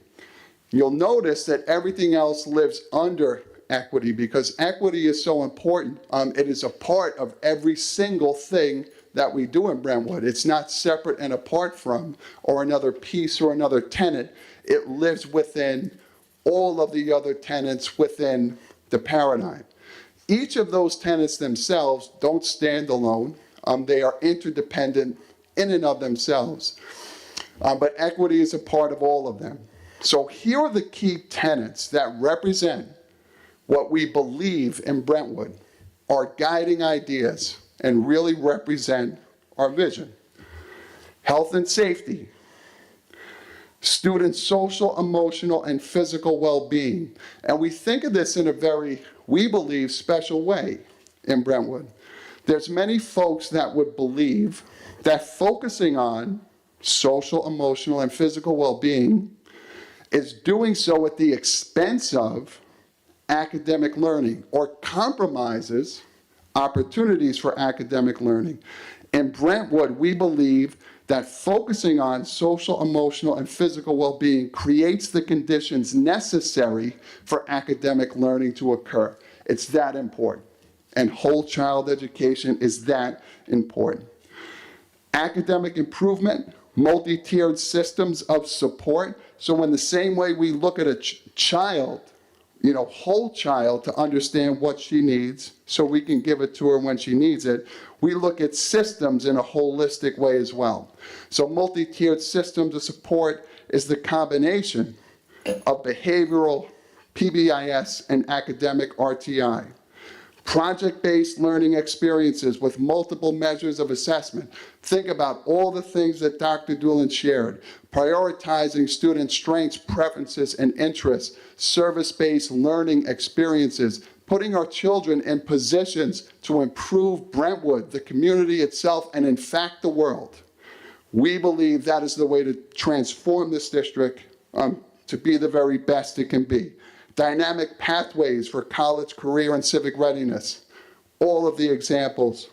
Speaker 4: You'll notice that everything else lives under equity because equity is so important. It is a part of every single thing that we do in Brentwood. It's not separate and apart from or another piece or another tenet. It lives within all of the other tenets within the paradigm. Each of those tenets themselves don't stand alone. They are interdependent in and of themselves. But equity is a part of all of them. So here are the key tenets that represent what we believe in Brentwood, our guiding ideas, and really represent our vision. Health and safety. Students' social, emotional, and physical well-being. And we think of this in a very, we believe, special way in Brentwood. There's many folks that would believe that focusing on social, emotional, and physical well-being, is doing so at the expense of academic learning or compromises opportunities for academic learning. In Brentwood, we believe that focusing on social, emotional, and physical well-being creates the conditions necessary for academic learning to occur. It's that important. And whole child education is that important. Academic improvement, multi-tiered systems of support. So in the same way we look at a child, whole child, to understand what she needs so we can give it to her when she needs it, we look at systems in a holistic way as well. So multi-tiered systems of support is the combination of behavioral, PBIS, and academic RTI. Project-based learning experiences with multiple measures of assessment. Think about all the things that Dr. Doolin shared. Prioritizing student strengths, preferences, and interests. Service-based learning experiences. Putting our children in positions to improve Brentwood, the community itself, and in fact the world. We believe that is the way to transform this district to be the very best it can be. Dynamic pathways for college, career, and civic readiness. All of the examples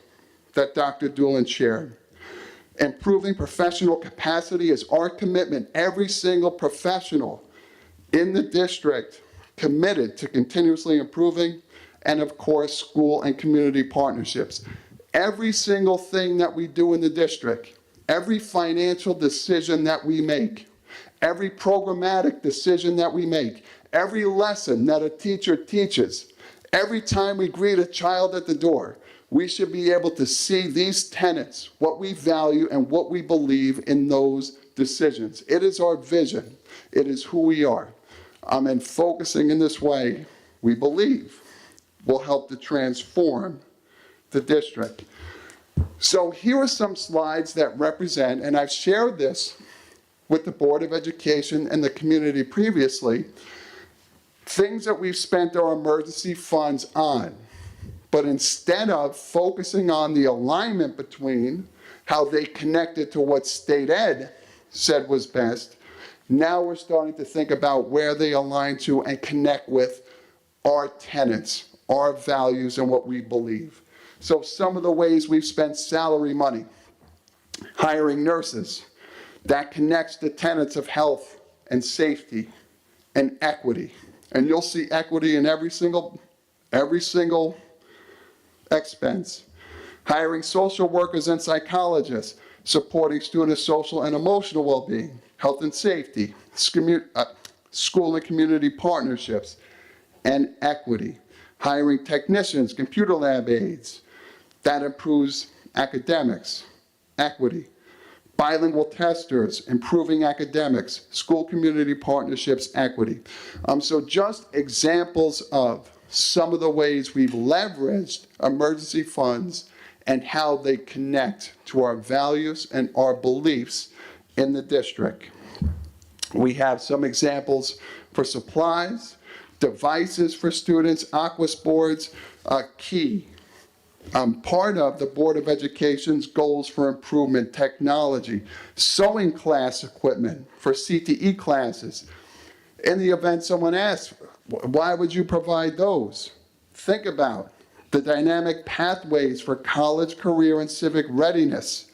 Speaker 4: that Dr. Doolin shared. Improving professional capacity is our commitment. Every single professional in the district committed to continuously improving, and of course, school and community partnerships. Every single thing that we do in the district, every financial decision that we make, every programmatic decision that we make, every lesson that a teacher teaches, every time we greet a child at the door, we should be able to see these tenets, what we value and what we believe in those decisions. It is our vision. It is who we are. And focusing in this way, we believe, will help to transform the district. So here are some slides that represent, and I've shared this with the Board of Education and the community previously, things that we've spent our emergency funds on. But instead of focusing on the alignment between how they connected to what state ed said was best, now we're starting to think about where they align to and connect with our tenets, our values, and what we believe. So some of the ways we've spent salary money, hiring nurses, that connects the tenets of health and safety and equity. And you'll see equity in every single expense. Hiring social workers and psychologists, supporting students' social and emotional well-being, health and safety, school and community partnerships, and equity. Hiring technicians, computer lab aides, that improves academics, equity. Bilingual testers, improving academics, school community partnerships, equity. So just examples of some of the ways we've leveraged emergency funds and how they connect to our values and our beliefs in the district. We have some examples for supplies, devices for students, aquas boards, key. Part of the Board of Education's goals for improvement, technology, sewing class equipment for CTE classes. In the event someone asks, why would you provide those? Think about the dynamic pathways for college, career, and civic readiness,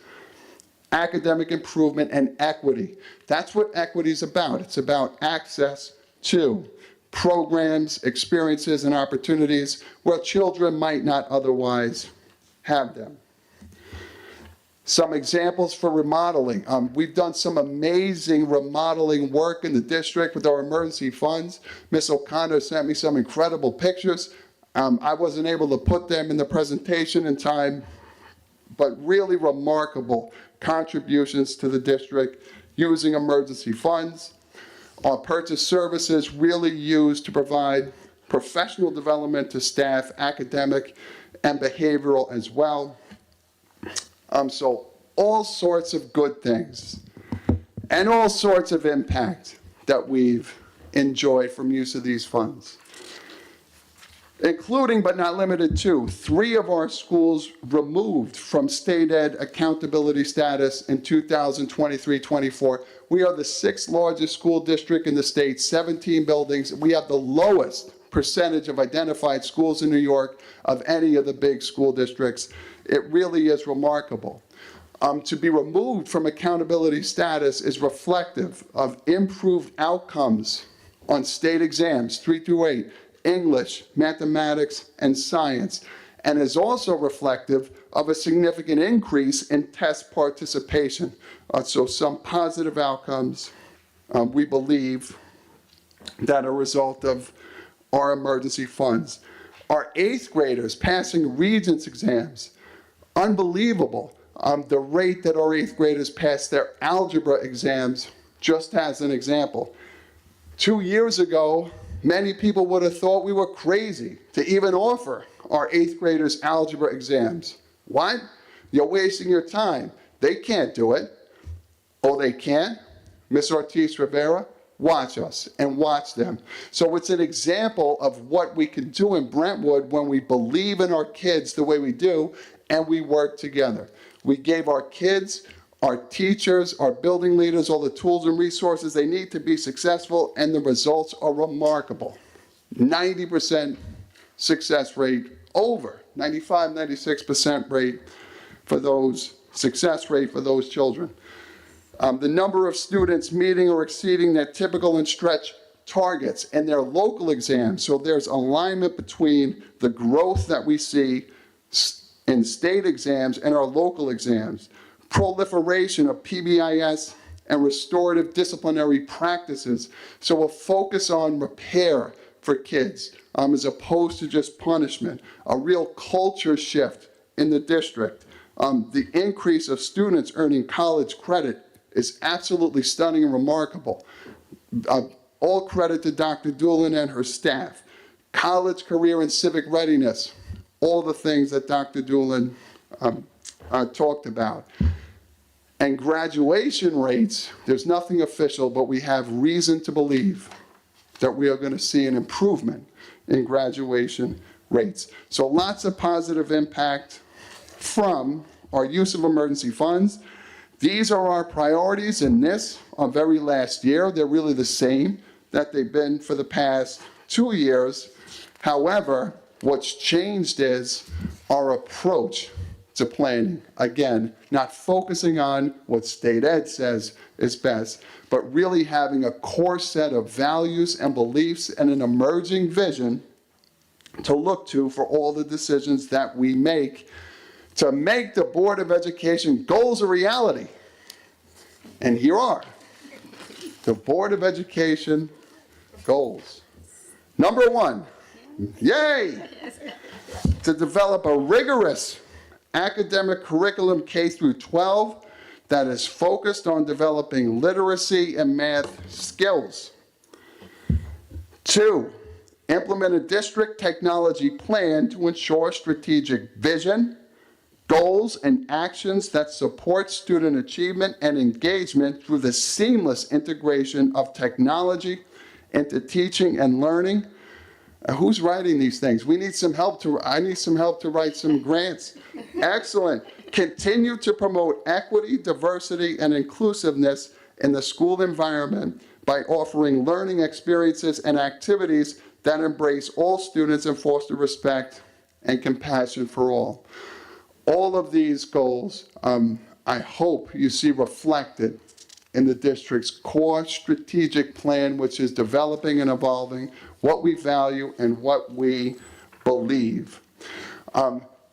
Speaker 4: academic improvement, and equity. That's what equity is about. It's about access to programs, experiences, and opportunities where children might not otherwise have them. Some examples for remodeling. We've done some amazing remodeling work in the district with our emergency funds. Ms. O'Connor sent me some incredible pictures. I wasn't able to put them in the presentation in time, but really remarkable contributions to the district using emergency funds. Our purchase services really used to provide professional development to staff, academic and behavioral as well. So all sorts of good things and all sorts of impact that we've enjoyed from use of these funds. including but not limited to 3 of our schools removed from state ed accountability status in 2023-24. We are the 6th largest school district in the state, 17 buildings. We have the lowest percentage of identified schools in New York of any of the big school districts. It really is remarkable. To be removed from accountability status is reflective of improved outcomes on state exams 3 through 8, English, mathematics, and science, and is also reflective of a significant increase in test participation. So some positive outcomes, we believe, that are a result of our emergency funds. Our 8th graders passing Regents exams, unbelievable. The rate that our 8th graders pass their algebra exams, just as an example. 2 years ago, many people would have thought we were crazy to even offer our 8th graders algebra exams. What? You're wasting your time. They can't do it. Oh, they can? Miss Ortiz Rivera, watch us and watch them. So it's an example of what we can do in Brentwood when we believe in our kids the way we do and we work together. We gave our kids, our teachers, our building leaders all the tools and resources they need to be successful, and the results are remarkable. 90% success rate, over 95, 96% rate for those, success rate for those children. The number of students meeting or exceeding their typical and stretch targets in their local exams. So there's alignment between the growth that we see in state exams and our local exams. Proliferation of PBIS and restorative disciplinary practices. So a focus on repair for kids as opposed to just punishment. A real culture shift in the district. The increase of students earning college credit is absolutely stunning and remarkable. All credit to Dr. Doolin and her staff. College, career, and civic readiness. All the things that Dr. Doolin talked about. And graduation rates, there's nothing official, but we have reason to believe that we are going to see an improvement in graduation rates. So lots of positive impact from our use of emergency funds. These are our priorities in this, our very last year. They're really the same that they've been for the past 2 years. However, what's changed is our approach to planning. Again, not focusing on what state ed says is best, but really having a core set of values and beliefs and an emerging vision to look to for all the decisions that we make to make the Board of Education goals a reality. And here are the Board of Education goals. Number 1, yay! To develop a rigorous academic curriculum K through 12 that is focused on developing literacy and math skills. 2, implement a district technology plan to ensure strategic vision, goals, and actions that support student achievement and engagement through the seamless integration of technology into teaching and learning. Who's writing these things? We need some help I need some help to write some grants. Excellent. Continue to promote equity, diversity, and inclusiveness in the school environment by offering learning experiences and activities that embrace all students and foster respect and compassion for all. All of these goals, I hope you see reflected in the district's core strategic plan, which is developing and evolving what we value and what we believe.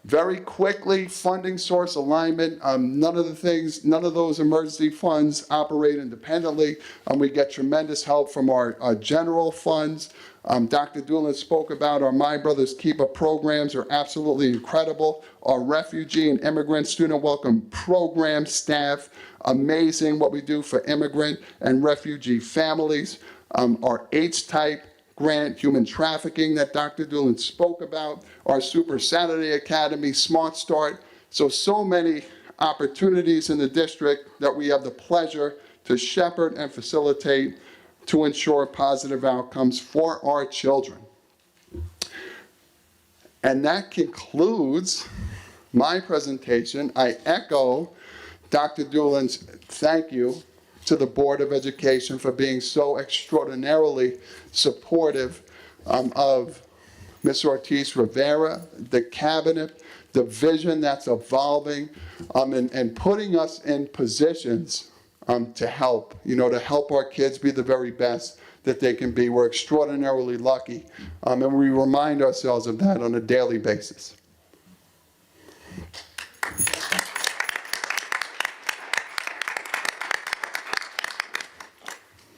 Speaker 4: Very quickly, funding source alignment. None of those emergency funds operate independently. We get tremendous help from our general funds. Dr. Doolin spoke about our My Brothers Keeper programs are absolutely incredible. Our refugee and immigrant student welcome program staff, amazing what we do for immigrant and refugee families. Our H-type grant, human trafficking that Dr. Doolin spoke about, our Super Saturday Academy, Smart Start. So many opportunities in the district that we have the pleasure to shepherd and facilitate to ensure positive outcomes for our children. And that concludes my presentation. I echo Dr. Doolin's thank you to the Board of Education for being so extraordinarily supportive of Ms. Ortiz Rivera, the cabinet, the vision that's evolving, and putting us in positions to help, to help our kids be the very best that they can be. We're extraordinarily lucky, and we remind ourselves of that on a daily basis.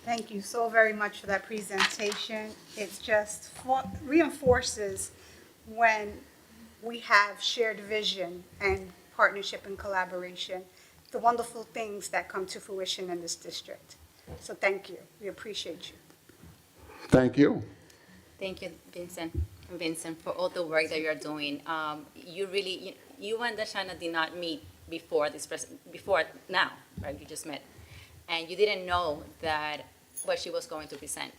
Speaker 1: Thank you so very much for that presentation. It just reinforces when we have shared vision and partnership and collaboration, the wonderful things that come to fruition in this district. So thank you. We appreciate you.
Speaker 4: Thank you.
Speaker 3: Thank you, Vincent, for all the work that you're doing. You really, you and Dashana did not meet before before now, right? You just met, and you didn't know that what she was going to present.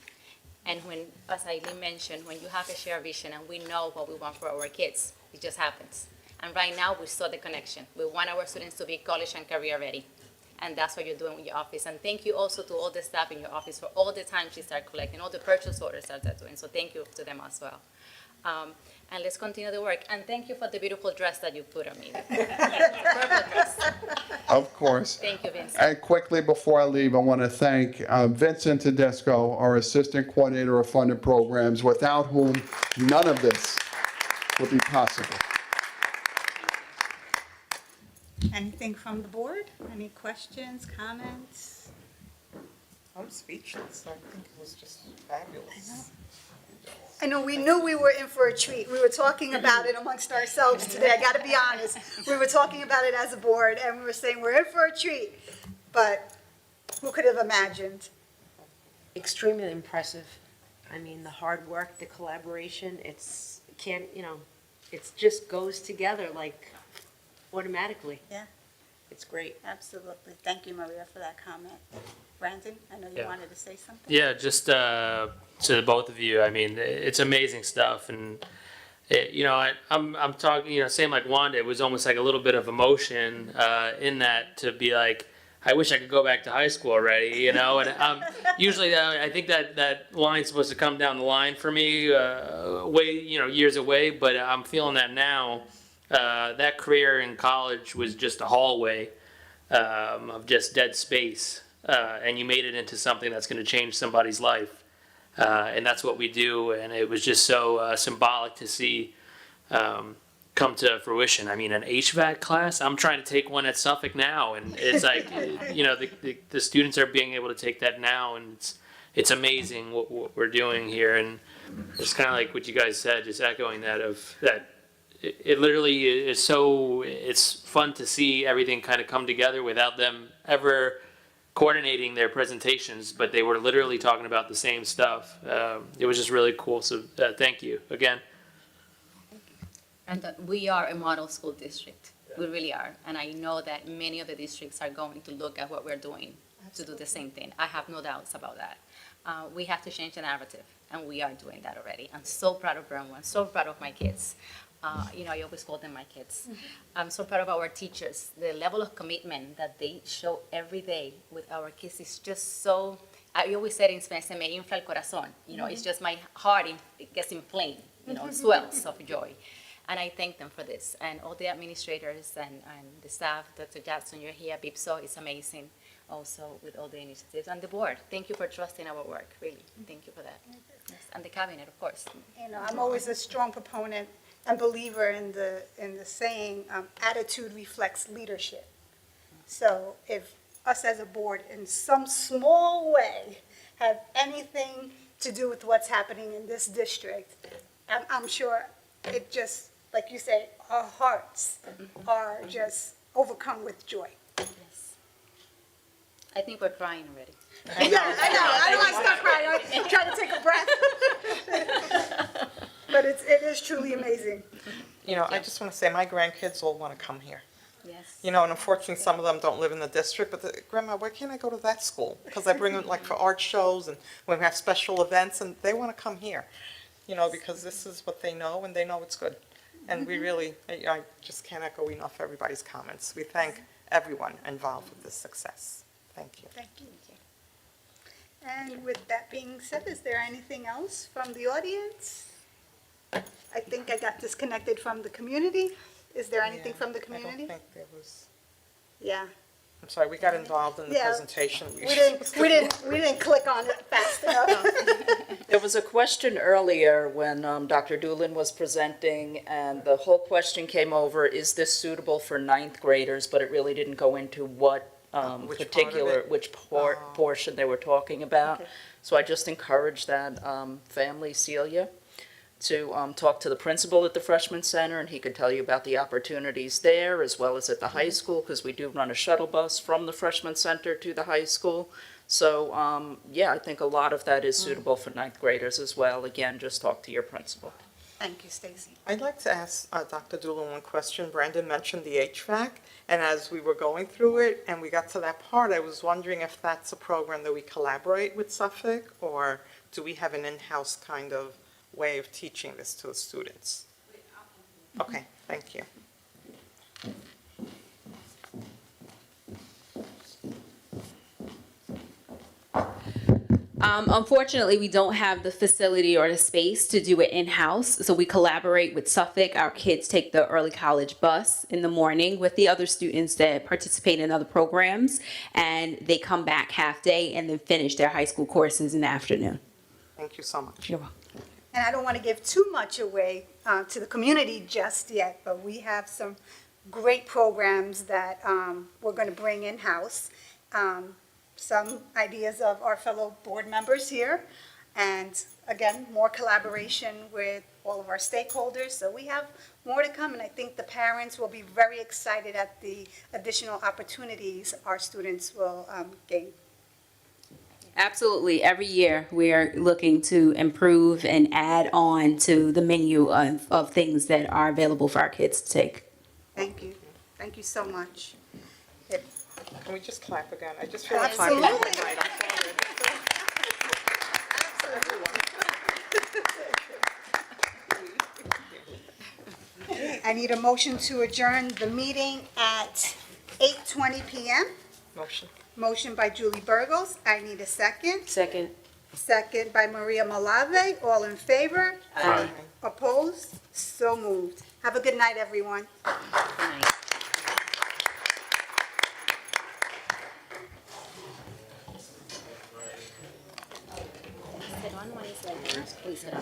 Speaker 3: And when, as Eileen mentioned, when you have a shared vision and we know what we want for our kids, it just happens. And right now, we saw the connection. We want our students to be college and career ready. And that's what you're doing with your office. And thank you also to all the staff in your office for all the time she started collecting, all the purchase orders that they're doing. So thank you to them as well. And let's continue the work. And thank you for the beautiful dress that you put on me. Purple dress.
Speaker 4: Of course.
Speaker 3: Thank you, Vincent.
Speaker 4: And quickly before I leave, I want to thank Vincent Tedesco, our Assistant Coordinator of Funded Programs, without whom none of this would be possible.
Speaker 1: Anything from the board? Any questions, comments?
Speaker 5: I'm speechless. I think it was just fabulous.
Speaker 1: I know we knew we were in for a treat. We were talking about it amongst ourselves today. I got to be honest. We were talking about it as a board, and we were saying we're in for a treat. But who could have imagined?
Speaker 6: Extremely impressive. I mean, the hard work, the collaboration, it just goes together like automatically.
Speaker 1: Yeah.
Speaker 6: It's great.
Speaker 1: Absolutely. Thank you, Maria, for that comment. Brandon, I know you wanted to say something.
Speaker 7: Yeah, just to the both of you. I mean, it's amazing stuff, and I'm talking, same like Wanda. It was almost like a little bit of emotion in that, to be like, I wish I could go back to high school already, And usually, I think that line's supposed to come down the line for me, years away. But I'm feeling that now. That career in college was just a hallway of just dead space. And you made it into something that's going to change somebody's life. And that's what we do. And it was just so symbolic to see come to fruition. I mean, an HVAC class, I'm trying to take one at Suffolk now. And it's like, the students are being able to take that now. And it's amazing what we're doing here. And it's kind of like what you guys said, just echoing that it literally is it's fun to see everything kind of come together without them ever coordinating their presentations, but they were literally talking about the same stuff. It was just really cool. So thank you again.
Speaker 3: And we are a model school district. We really are. And I know that many of the districts are going to look at what we're doing to do the same thing. I have no doubts about that. We have to change the narrative, and we are doing that already. I'm so proud of Burnwood. I'm so proud of my kids. I always call them my kids. I'm so proud of our teachers. The level of commitment that they show every day with our kids is just so, I always said in Spanish, se me infla el corazón. It's just my heart, it gets inflamed, it swells of joy. And I thank them for this. And all the administrators and the staff, Dr. Jackson, you're here, BIPSO, it's amazing. Also with all the initiatives. And the board, thank you for trusting our work, really. Thank you for that. Yes. And the cabinet, of course.
Speaker 1: I'm always a strong proponent and believer in the saying, attitude reflects leadership. So if us as a board in some small way have anything to do with what's happening in this district, I'm sure it just, like you say, our hearts are just overcome with joy.
Speaker 3: Yes. I think we're crying already.
Speaker 1: Yeah, I know. I don't want to stop crying. I'm trying to take a breath. But it is truly amazing.
Speaker 5: I just want to say my grandkids all want to come here.
Speaker 3: Yes.
Speaker 5: And unfortunately some of them don't live in the district, but Grandma, why can't I go to that school? Because I bring them like for art shows and when we have special events and they want to come here, because this is what they know and they know it's good. And we really, I just can't echo enough everybody's comments. We thank everyone involved with this success. Thank you.
Speaker 1: Thank you. And with that being said, is there anything else from the audience? I think I got disconnected from the community. Is there anything from the
Speaker 5: I
Speaker 1: community?
Speaker 5: don't think there was,
Speaker 1: Yeah.
Speaker 5: I'm sorry, we got involved in the
Speaker 1: Yeah.
Speaker 5: presentation.
Speaker 1: We didn't click on it fast enough.
Speaker 8: There was a question earlier when Dr. Doolin was presenting, and the whole question came over, is this suitable for ninth graders? But it really didn't go into what
Speaker 5: Which part of
Speaker 8: particular,
Speaker 5: it?
Speaker 8: which portion they were talking about.
Speaker 1: Okay.
Speaker 8: So I just encourage that family, Celia, to talk to the principal at the freshman center, and he could tell you about the opportunities there as well as at the high school, because we do run a shuttle bus from the freshman center to the high school. So, yeah, I think a lot of that is suitable for ninth graders as well. Again, just talk to your principal.
Speaker 1: Thank you, Stacy.
Speaker 5: I'd like to ask Dr. Doolin one question. Brandon mentioned the HVAC, and as we were going through it and we got to that part, I was wondering if that's a program that we collaborate with Suffolk, or do we have an in-house kind of way of teaching this to the students? Okay, thank you.
Speaker 2: Unfortunately, we don't have the facility or the space to do it in-house, so we collaborate with Suffolk. Our kids take the early college bus in the morning with the other students that participate in other programs, and they come back half-day and then finish their high school courses in the afternoon.
Speaker 5: Thank you so much.
Speaker 2: You're welcome.
Speaker 1: And I don't want to give too much away to the community just yet, but we have some great programs that we're going to bring in-house. Some ideas of our fellow board members here, and again, more collaboration with all of our stakeholders. So we have more to come, and I think the parents will be very excited at the additional opportunities our students will gain.
Speaker 2: Absolutely. Every year, we are looking to improve and add on to the menu of things that are available for our kids to take.
Speaker 1: Thank you. Thank you so much. If-
Speaker 5: Can we just clap again? I just feel like clapping
Speaker 1: Absolutely.
Speaker 5: every night. I'm sorry.
Speaker 1: I need a motion to adjourn the meeting at 8:20 PM.
Speaker 5: Motion.
Speaker 1: Motion by Julie Burgos. I need a second.
Speaker 6: Second.
Speaker 1: Second by Maria Malave. All in favor?
Speaker 7: Aye.
Speaker 1: Opposed? So moved. Have a good night, everyone.
Speaker 3: Nice. Sit on one is like, please sit on.